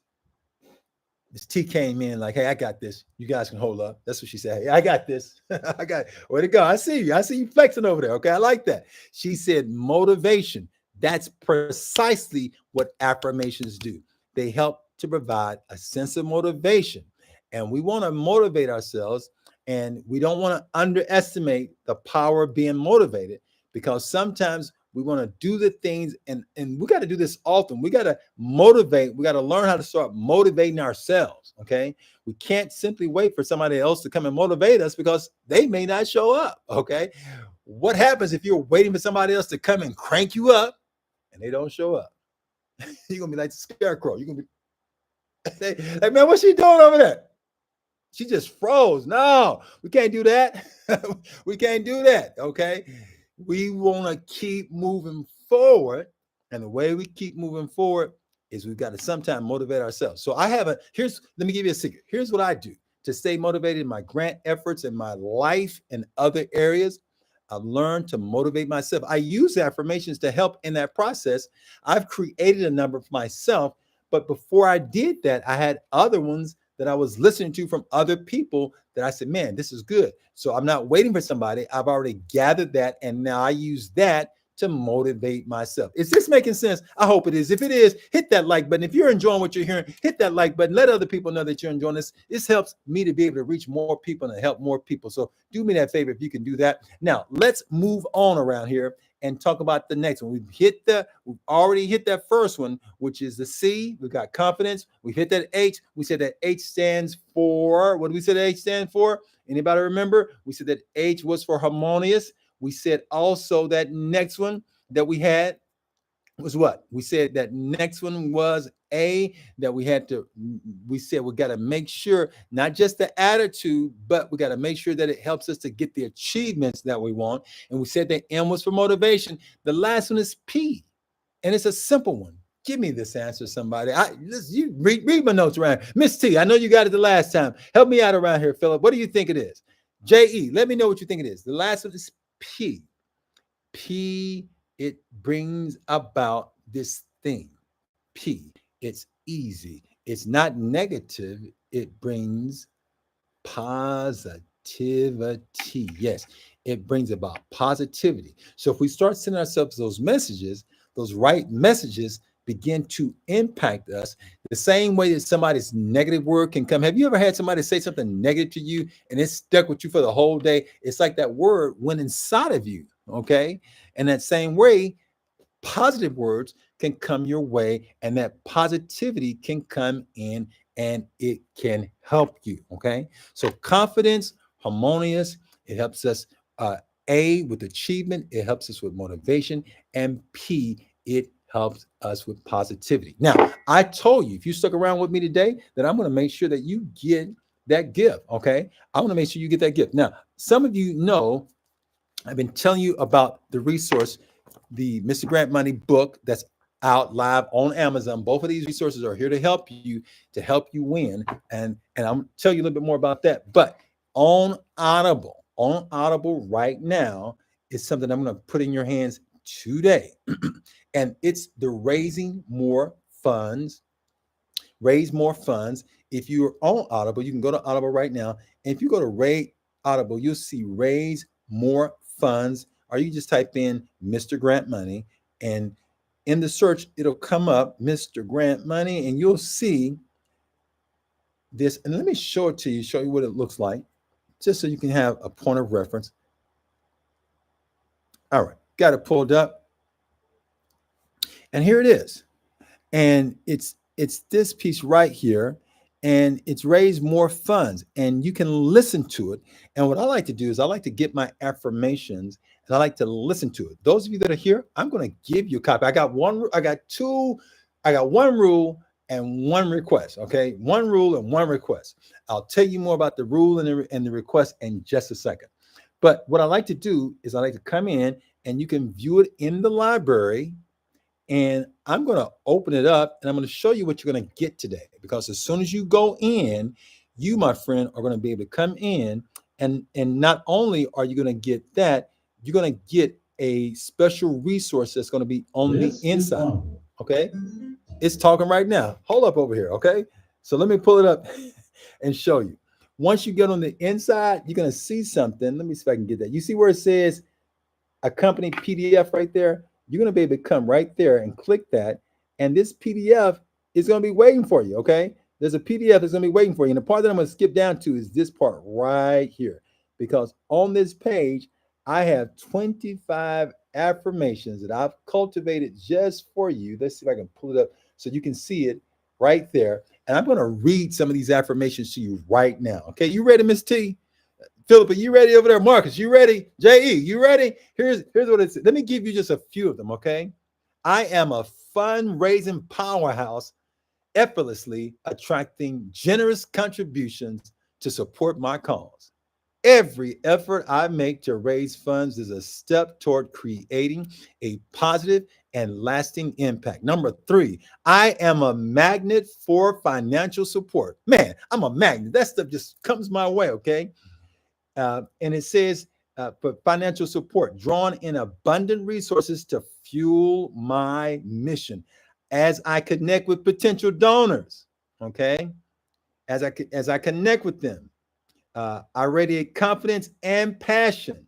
This T came in like, hey, I got this. You guys can hold up. That's what she said. Hey, I got this. I got it. Where'd it go? I see you. I see you flexing over there. Okay. I like that. She said motivation. That's precisely what affirmations do. They help to provide a sense of motivation. And we want to motivate ourselves. And we don't want to underestimate the power of being motivated, because sometimes we want to do the things, and we got to do this often. We got to motivate. We got to learn how to start motivating ourselves. Okay. We can't simply wait for somebody else to come and motivate us, because they may not show up. Okay. What happens if you're waiting for somebody else to come and crank you up and they don't show up? You're going to be like the scarecrow. You're going to be like, man, what's she doing over there? She just froze. No, we can't do that. We can't do that. Okay. We want to keep moving forward. And the way we keep moving forward is we've got to sometimes motivate ourselves. So let me give you a secret. Here's what I do to stay motivated in my grant efforts, in my life, and other areas. I've learned to motivate myself. I use affirmations to help in that process. I've created a number for myself, but before I did that, I had other ones that I was listening to from other people that I said, man, this is good. So I'm not waiting for somebody. I've already gathered that, and now I use that to motivate myself. Is this making sense? I hope it is. If it is, hit that like button. If you're enjoying what you're hearing, hit that like button. Let other people know that you're enjoying this. This helps me to be able to reach more people and help more people. So do me that favor if you can do that. Now, let's move on around here and talk about the next one. We've already hit that first one, which is the C. We've got confidence. We've hit that H. We said that H stands for, what did we say that H stands for? Anybody remember? We said that H was for harmonious. We said also that next one that we had was what? We said that next one was A, that we said we got to make sure, not just the attitude, but we got to make sure that it helps us to get the achievements that we want. And we said that M was for motivation. The last one is P, and it's a simple one. Give me this answer, somebody. You read my notes around. Miss T, I know you got it the last time. Help me out around here, Philip. What do you think it is? J.E., let me know what you think it is. The last one is P. P, it brings about this thing. P, it's easy. It's not negative. It brings positivity. Yes, it brings about positivity. So if we start sending ourselves those messages, those right messages begin to impact us the same way that somebody's negative word can come. Have you ever had somebody say something negative to you and it stuck with you for the whole day? It's like that word went inside of you. Okay. And that same way, positive words can come your way, and that positivity can come in and it can help you. Okay. So confidence, harmonious, it helps us. A, with achievement, it helps us with motivation, and P, it helps us with positivity. Now, I told you, if you stuck around with me today, that I'm going to make sure that you get that gift. Okay. I want to make sure you get that gift. Now, some of you know, I've been telling you about the resource, the Mr. Grant Money book that's out live on Amazon. Both of these resources are here to help you win. And I'm tell you a little bit more about that. But on Audible right now is something I'm going to put in your hands today. And it's the Raise More Funds. If you're on Audible, you can go to Audible right now. And if you go to Audible, you'll see Raise More Funds, or you just type in Mr. Grant Money, and in the search, it'll come up Mr. Grant Money, and you'll see this. And let me show it to you, show you what it looks like, just so you can have a point of reference. All right, got it pulled up. And here it is. And it's this piece right here. And it's Raise More Funds, and you can listen to it. And what I like to do is I like to get my affirmations and I like to listen to it. Those of you that are here, I'm going to give you a copy. I got one rule and one request. Okay. One rule and one request. I'll tell you more about the rule and the request in just a second. But what I like to do is I like to come in and you can view it in the library. And I'm going to open it up and I'm going to show you what you're going to get today. Because as soon as you go in, you, my friend, are going to be able to come in and not only are you going to get that, you're going to get a special resource that's going to be on the inside. Okay. It's talking right now. Hold up over here. Okay. So let me pull it up and show you. Once you get on the inside, you're going to see something. Let me see if I can get that. You see where it says accompany PDF right there? You're going to be able to come right there and click that. And this PDF is going to be waiting for you. Okay. There's a PDF that's going to be waiting for you. And the part that I'm going to skip down to is this part right here. Because on this page, I have 25 affirmations that I've cultivated just for you. Let's see if I can pull it up so you can see it right there. And I'm going to read some of these affirmations to you right now. Okay. You ready, Miss T? Philippa, you ready over there? Marcus, you ready? J.E., you ready? Here's what it says. Let me give you just a few of them, okay? I am a fundraising powerhouse, effortlessly attracting generous contributions to support my cause. Every effort I make to raise funds is a step toward creating a positive and lasting impact. Number 3, I am a magnet for financial support. Man, I'm a magnet. That stuff just comes my way, okay? And it says for financial support, drawn in abundant resources to fuel my mission as I connect with potential donors. Okay, as I connect with them, I radiate confidence and passion,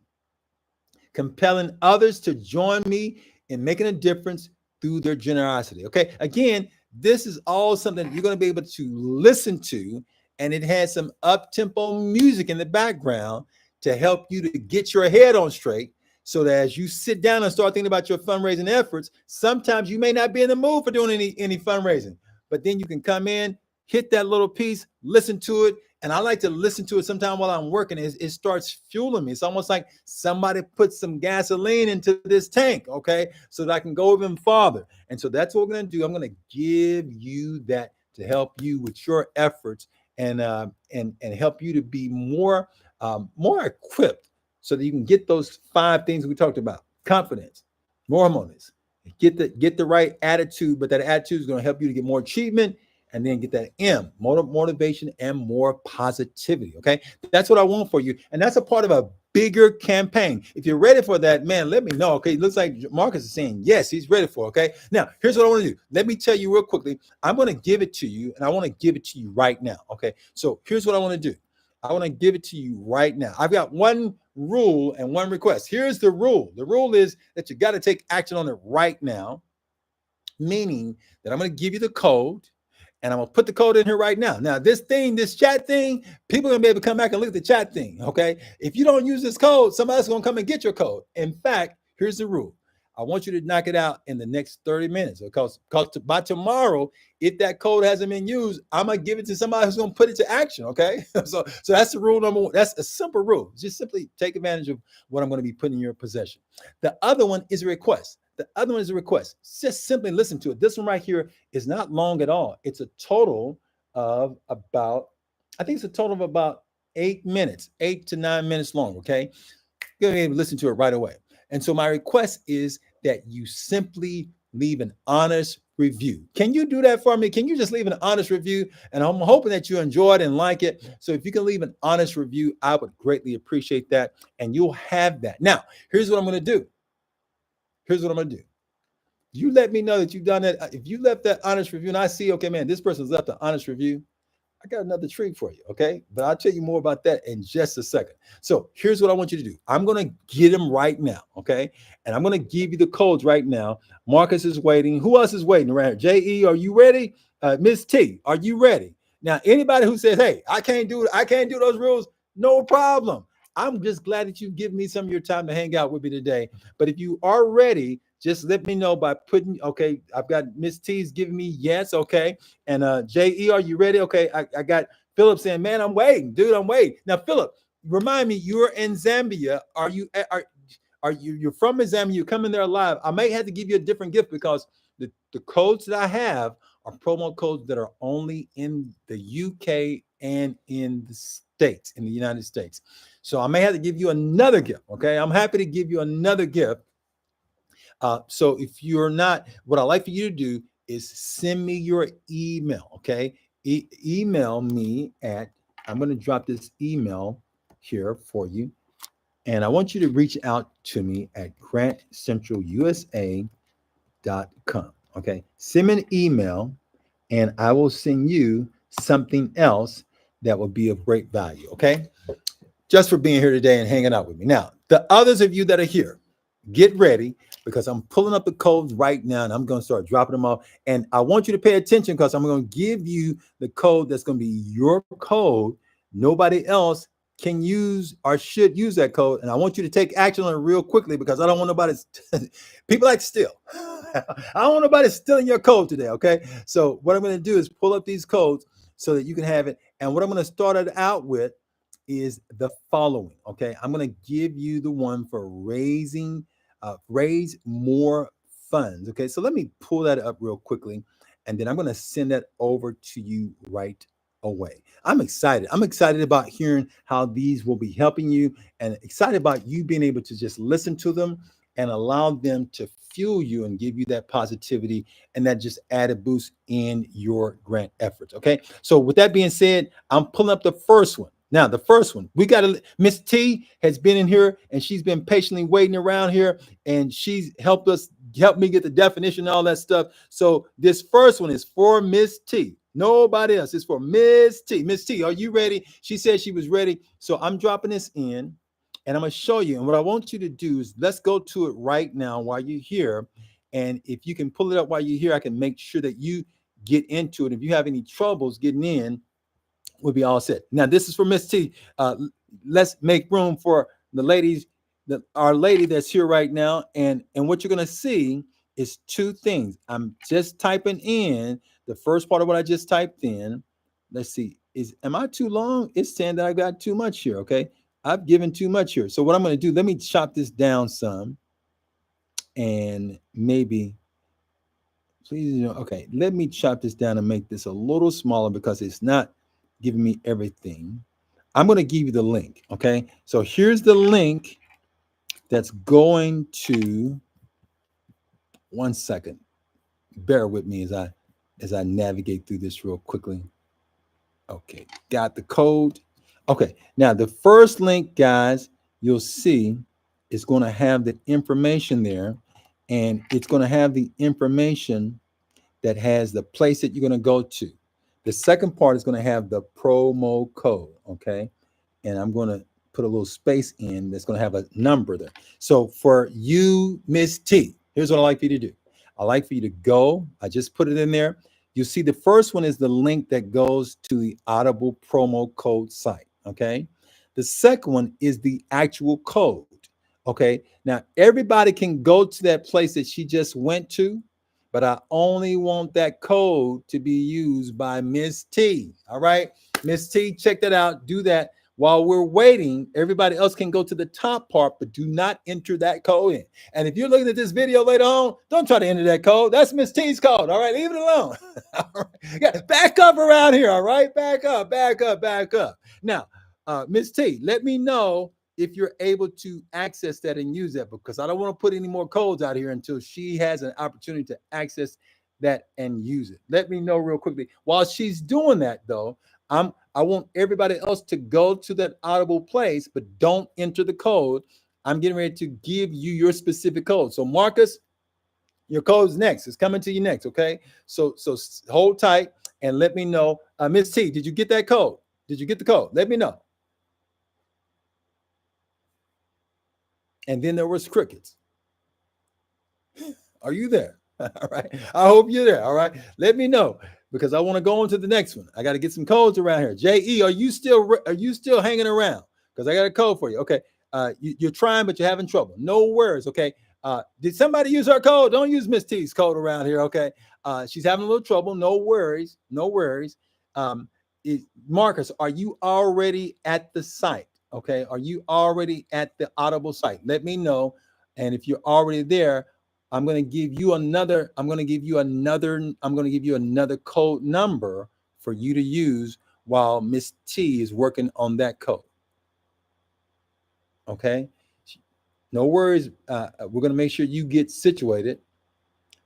compelling others to join me in making a difference through their generosity. Okay, again, this is all something you're going to be able to listen to, and it has some up-tempo music in the background to help you to get your head on straight, so that as you sit down and start thinking about your fundraising efforts, sometimes you may not be in the mood for doing any fundraising, but then you can come in, hit that little piece, listen to it. And I like to listen to it sometime while I'm working. It starts fueling me. It's almost like somebody put some gasoline into this tank, okay, so that I can go even farther. And so that's what we're going to do. I'm going to give you that to help you with your efforts and help you to be more equipped so that you can get those 5 things we talked about: confidence, more harmonious, get the right attitude, but that attitude is going to help you to get more achievement. And then get that M, motivation and more positivity. Okay. That's what I want for you. And that's a part of a bigger campaign. If you're ready for that, man, let me know. Okay. It looks like Marcus is saying, yes, he's ready for it. Okay. Now, here's what I want to do. Let me tell you real quickly. I'm going to give it to you, and I want to give it to you right now. Okay. So here's what I want to do. I want to give it to you right now. I've got one rule and one request. Here's the rule. The rule is that you got to take action on it right now, meaning that I'm going to give you the code. And I'm going to put the code in here right now. Now, this chat thing, people are going to be able to come back and look at the chat thing, okay? If you don't use this code, somebody else is going to come and get your code. In fact, here's the rule. I want you to knock it out in the next 30 minutes because by tomorrow, if that code hasn't been used, I'm going to give it to somebody who's going to put it to action, okay? So that's the rule number 1. That's a simple rule. Just simply take advantage of what I'm going to be putting in your possession. The other one is a request. The other one is a request. Just simply listen to it. This one right here is not long at all. It's a total of about 8 minutes, 8 to 9 minutes long, okay? You're going to be able to listen to it right away. And so my request is that you simply leave an honest review. Can you do that for me? Can you just leave an honest review? And I'm hoping that you enjoy it and like it. So if you can leave an honest review, I would greatly appreciate that. And you'll have that. Now, here's what I'm going to do. Here's what I'm going to do. You let me know that you've done that. If you left that honest review and I see, okay, man, this person's left an honest review, I got another treat for you, okay? But I'll tell you more about that in just a second. So here's what I want you to do. I'm going to get them right now, okay? And I'm going to give you the codes right now. Marcus is waiting. Who else is waiting around here? J.E., are you ready? Miss T, are you ready? Now, anybody who says, hey, I can't do those rules, no problem. I'm just glad that you've given me some of your time to hang out with me today. But if you are ready, just let me know by putting, okay, I've got Miss T's giving me yes, okay. And J.E., are you ready? Okay, I got Philip saying, man, I'm waiting. Dude, I'm waiting. Now, Philip, remind me, you're in Zambia. You're from Zambia, you're coming there live. I may have to give you a different gift because the codes that I have are promo codes that are only in the UK and in the States, in the United States. So I may have to give you another gift, okay? I'm happy to give you another gift. So if you're not, what I like for you to do is send me your email. Okay, email me at. I'm going to drop this email here for you, and I want you to reach out to me at grantcentralusa.com. Okay, send me an email, and I will send you something else that will be of great value. Okay, just for being here today and hanging out with me. Now, the others of you that are here, get ready because I'm pulling up the codes right now and I'm going to start dropping them off. And I want you to pay attention because I'm going to give you the code that's going to be your code. Nobody else can use or should use that code. And I want you to take action on it real quickly because I don't want nobody, people like to steal. I don't want nobody stealing your code today. Okay. So what I'm going to do is pull up these codes so that you can have it. And what I'm going to start it out with is the following. Okay, I'm going to give you the one for raise more funds. Okay, so let me pull that up real quickly, and then I'm going to send that over to you right away. I'm excited. I'm excited about hearing how these will be helping you, and excited about you being able to just listen to them and allow them to fuel you and give you that positivity and that just added boost in your grant efforts. Okay, so with that being said, I'm pulling up the first one. Now, the first one, we got Miss T has been in here and she's been patiently waiting around here and she's helped me get the definition and all that stuff. So this first one is for Miss T. Nobody else. It's for Miss T. Miss T, are you ready? She said she was ready. So I'm dropping this in and I'm going to show you. And what I want you to do is let's go to it right now while you're here. And if you can pull it up while you're here, I can make sure that you get into it. If you have any troubles getting in, we'll be all set. Now, this is for Miss T. Let's make room for the ladies, our lady that's here right now. And what you're going to see is two things. I'm just typing in the first part of what I just typed in. Let's see. Am I too long? It's saying that I got too much here. Okay. I've given too much here. So what I'm going to do, let me chop this down some and maybe please, okay, let me chop this down and make this a little smaller because it's not giving me everything. I'm going to give you the link. Okay. So here's the link that's going to, one second. Bear with me as I navigate through this real quickly. Okay. Got the code. Okay. Now the first link, guys, you'll see is going to have the information there, and it's going to have the information that has the place that you're going to go to. The second part is going to have the promo code, okay? And I'm going to put a little space in that's going to have a number there. So for you, Miss T, here's what I like for you to do. I like for you to go. I just put it in there. You see the first one is the link that goes to the Audible promo code site, okay? The second one is the actual code, okay? Now, everybody can go to that place that she just went to, but I only want that code to be used by Miss T. All right, Miss T, check that out. Do that. While we're waiting, everybody else can go to the top part, but do not enter that code in. And if you're looking at this video later on, don't try to enter that code. That's Miss T's code. All right, leave it alone. All right. Yeah, back up around here. All right, back up, back up, back up. Now, Miss T, let me know if you're able to access that and use that, because I don't want to put any more codes out here until she has an opportunity to access that and use it. Let me know real quickly. While she's doing that, though, I want everybody else to go to that Audible place, but don't enter the code. I'm getting ready to give you your specific code. So Marcus, your code's next. It's coming to you next, okay? So hold tight and let me know. Miss T, did you get that code? Did you get the code? Let me know. And then there was crickets. Are you there? All right. I hope you're there. All right. Let me know because I want to go on to the next one. I got to get some codes around here. JE, are you still hanging around? Because I got a code for you. Okay. You're trying, but you're having trouble. No worries. Okay. Did somebody use her code? Don't use Miss T's code around here. Okay. She's having a little trouble. No worries. No worries. Marcus, are you already at the site? Okay. Are you already at the Audible site? Let me know. And if you're already there, I'm going to give you another code number for you to use while Miss T is working on that code. Okay. No worries. We're going to make sure you get situated.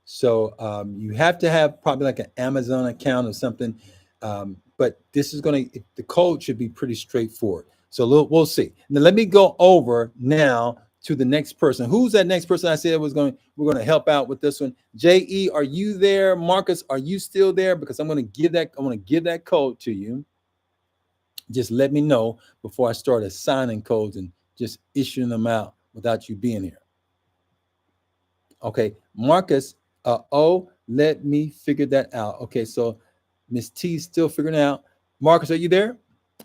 So you have to have probably like an Amazon account or something. But this is going to, the code should be pretty straightforward. So we'll see. Now let me go over now to the next person. Who's that next person I said we're going to help out with this one? JE, are you there? Marcus, are you still there? Because I want to give that code to you. Just let me know before I start assigning codes and just issuing them out without you being here. Okay, Marcus, let me figure that out. Okay, so Miss T is still figuring out. Marcus, are you there?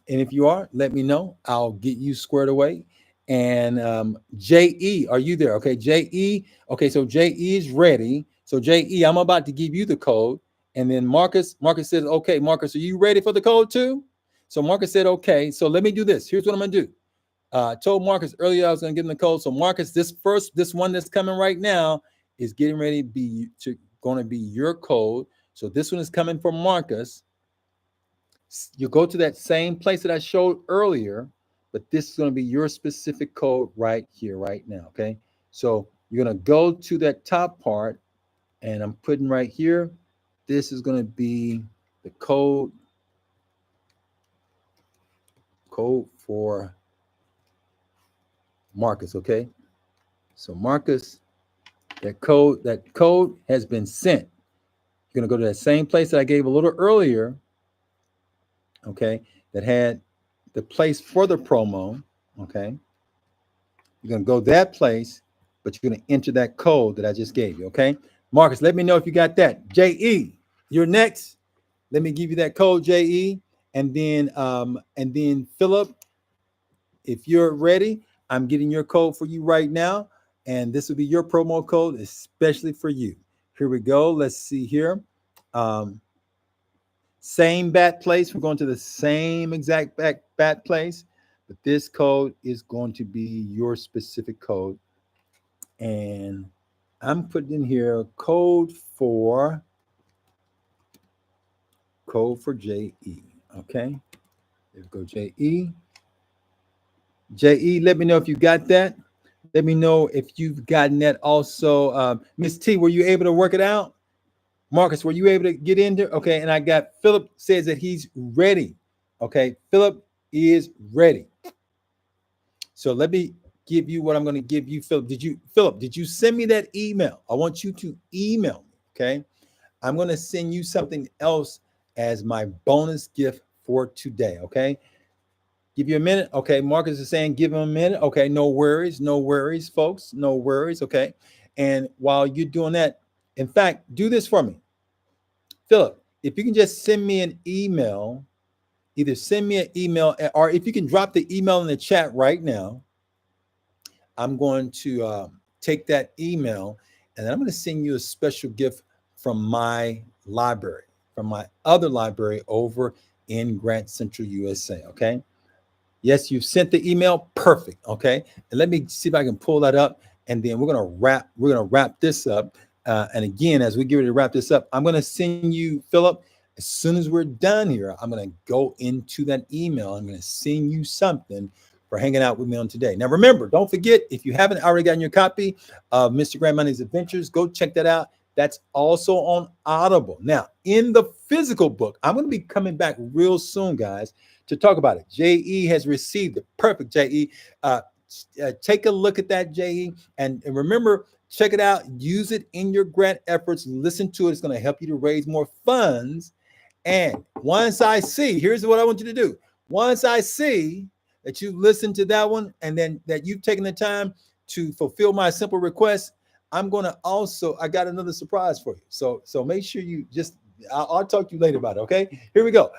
And if you are, let me know. I'll get you squared away. And JE, are you there? Okay, JE. Okay, so JE is ready. So JE, I'm about to give you the code. And then Marcus says, okay, Marcus, are you ready for the code too? So Marcus said, okay. So let me do this. Here's what I'm going to do. I told Marcus earlier I was going to give him the code. So Marcus, this one that's coming right now is getting ready going to be your code. So this one is coming from Marcus. You go to that same place that I showed earlier, but this is going to be your specific code right here, right now. Okay. So you're going to go to that top part, and I'm putting right here. This is going to be the code for Marcus. Okay. So Marcus, that code has been sent. You're going to go to that same place that I gave a little earlier, okay, that had the place for the promo, okay. You're going to go that place, but you're going to enter that code that I just gave you, okay. Marcus, let me know if you got that. JE, you're next. Let me give you that code, JE, and then Philip, if you're ready, I'm getting your code for you right now, and this will be your promo code, especially for you. Here we go. Let's see here. Same bat place. We're going to the same exact bat place, but this code is going to be your specific code. And I'm putting in here code for JE. Okay. There we go, JE. JE, let me know if you got that. Let me know if you've gotten that also. Miss T, were you able to work it out? Marcus, were you able to get in there? Okay, and I got Philip says that he's ready. Okay, Philip is ready. So let me give you what I'm going to give you, Philip. Did you send me that email? I want you to email me. Okay, I'm going to send you something else as my bonus gift for today. Okay, give you a minute. Okay, Marcus is saying give him a minute. Okay, no worries, folks, no worries. Okay, and while you're doing that, in fact, do this for me. Philip, if you can just send me an email, either send me an email, or if you can drop the email in the chat right now, I'm going to take that email, and then I'm going to send you a special gift from my library, from my other library over in Grant Central, USA. Okay. Yes, you've sent the email. Perfect. Okay. And let me see if I can pull that up, and then we're going to wrap this up. And again, as we get ready to wrap this up, I'm going to send you, Philip, as soon as we're done here, I'm going to go into that email. I'm going to send you something for hanging out with me on today. Now, remember, don't forget, if you haven't already gotten your copy of MrGrantMoney's Adventures, go check that out. That's also on Audible. Now, in the physical book, I'm going to be coming back real soon, guys, to talk about it. JE has received it. Perfect, JE. Take a look at that, JE. And remember, check it out. Use it in your grant efforts. Listen to it. It's going to help you to raise more funds. And once I see, here's what I want you to do. Once I see that you listened to that one, and then that you've taken the time to fulfill my simple request, I'm going to also, I got another surprise for you. So make sure you just, I'll talk to you later about it. Okay. Here we go.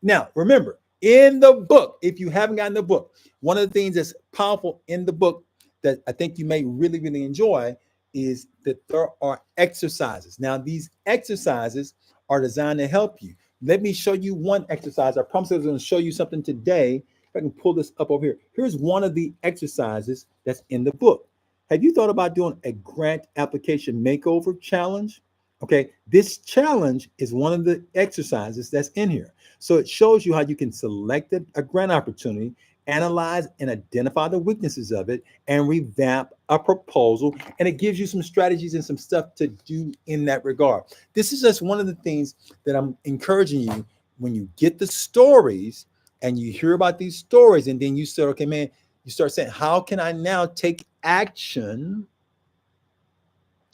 Now, remember, in the book, if you haven't gotten the book, one of the things that's powerful in the book that I think you may really, really enjoy is that there are exercises. Now, these exercises are designed to help you. Let me show you one exercise. I promise I was going to show you something today. If I can pull this up over here. Here's one of the exercises that's in the book. Have you thought about doing a grant application makeover challenge? Okay, this challenge is one of the exercises that's in here. So it shows you how you can select a grant opportunity analyze and identify the weaknesses of it, and revamp a proposal. And it gives you some strategies and some stuff to do in that regard. This is just one of the things that I'm encouraging you when you get the stories and you hear about these stories, and then you start, okay, man, you start saying, how can I now take action?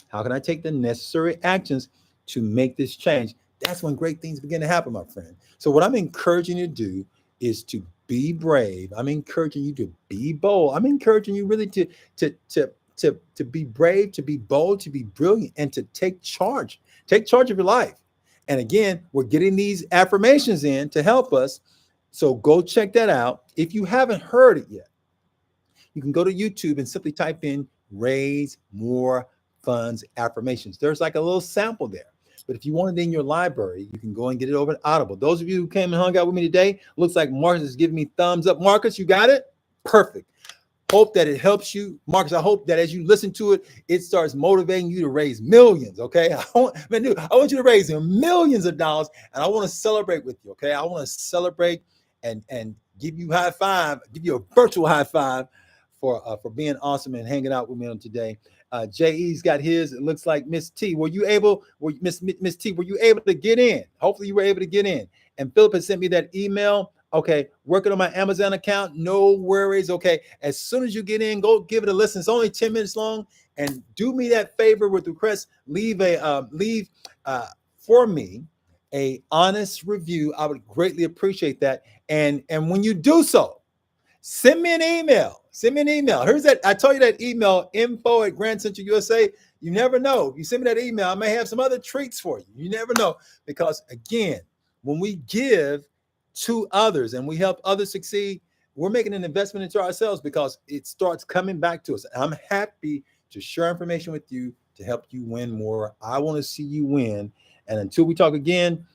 How can I take the necessary actions to make this change? That's when great things begin to happen, my friend. So what I'm encouraging you to do is to be brave. I'm encouraging you to be bold. I'm encouraging you really to be brave, to be bold, to be brilliant, and to take charge. Take charge of your life. And again, we're getting these affirmations in to help us. So go check that out. If you haven't heard it yet, you can go to YouTube and simply type in Raise More Funds affirmations. There's like a little sample there. But if you want it in your library, you can go and get it over at Audible. Those of you who came and hung out with me today, looks like Marcus is giving me thumbs up. Marcus, you got it? Perfect. Hope that it helps you. Marcus, I hope that as you listen to it, it starts motivating you to raise millions, okay? I want you to raise millions of dollars, and I want to celebrate with you, okay? I want to celebrate and give you high five, give you a virtual high five for being awesome and hanging out with me on today. J.E.'s got his. It looks like Miss T. Miss T, were you able to get in? Hopefully you were able to get in. And Philip has sent me that email. Okay, working on my Amazon account. No worries. Okay, as soon as you get in, go give it a listen. It's only 10 minutes long. And do me that favor with request. Leave for me a honest review. I would greatly appreciate that. And when you do so, send me an email. Send me an email. Here's that. I told you that email, info@GrandCentralUSA. You never know. If you send me that email, I may have some other treats for you. You never know. Because again, when we give to others and we help others succeed, we're making an investment into ourselves because it starts coming back to us. I'm happy to share information with you to help you win more. I want to see you win. And until we talk again,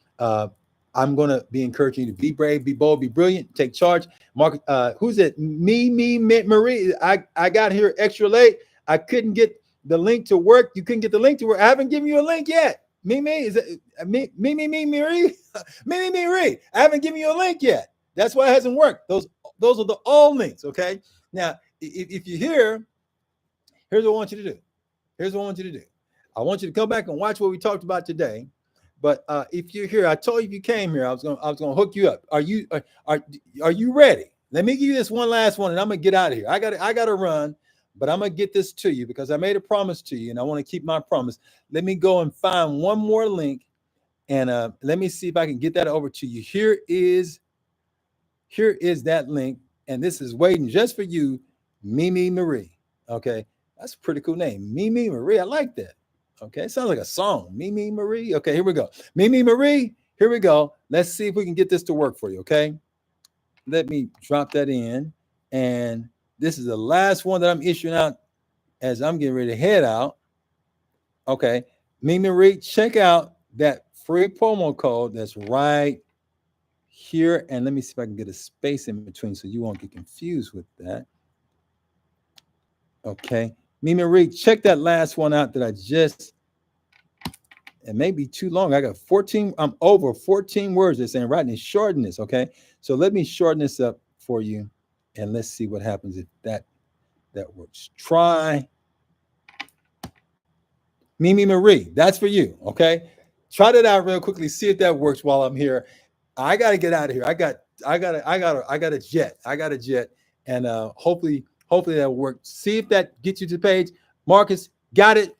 I'm going to be encouraging you to be brave, be bold, be brilliant, take charge. Mark, who's it? Marie. I got here extra late. I couldn't get the link to work. You couldn't get the link to work. I haven't given you a link yet. Is it Marie? Marie. I haven't given you a link yet. That's why it hasn't worked. Those are the all links. Okay. Now, if you're here, here's what I want you to do. I want you to come back and watch what we talked about today. But if you're here, I told you if you came here, I was gonna hook you up. Are you ready? Let me give you this one last one, and I'm gonna get out of here. I gotta run, but I'm gonna get this to you because I made a promise to you, and I want to keep my promise. Let me go and find one more link, and let me see if I can get that over to you. Here is that link, and this is waiting just for you, Mimi Marie. Okay, that's a pretty cool name, Mimi Marie. I like that. Okay, it sounds like a song. Mimi Marie. Okay, here we go. Mimi Marie, here we go. Let's see if we can get this to work for you, okay? Let me drop that in. And this is the last one that I'm issuing out as I'm getting ready to head out. Okay, Mimi Marie, check out that free promo code that's right here. And let me see if I can get a space in between so you won't get confused with that. Okay. Mimi Marie, check that last one out that I just, it may be too long. I got 14, I'm over 14 words. They're saying, Rodney, shorten this, okay? So let me shorten this up for you, and let's see what happens if that works. Try Mimi Marie, that's for you, okay? Try that out real quickly, see if that works while I'm here. I got to get out of here. I got a jet, and hopefully that'll work. See if that gets you to the page. Marcus, got it.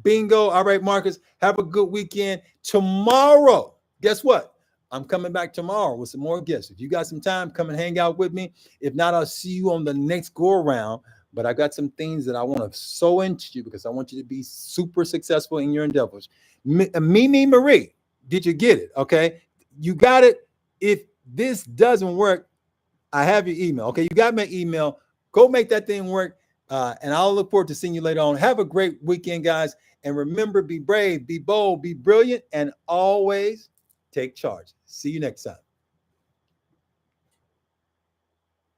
Bingo. All right, Marcus, have a good weekend. Tomorrow, guess what? I'm coming back tomorrow with some more guests. If you got some time, come and hang out with me. If not, I'll see you on the next go around. But I got some things that I want to sow into you because I want you to be super successful in your endeavors. Mimi Marie, did you get it? Okay. You got it. If this doesn't work, I have your email. Okay. You got my email. Go make that thing work. And I'll look forward to seeing you later on. Have a great weekend, guys. And remember, be brave, be bold, be brilliant, and always take charge. See you next time.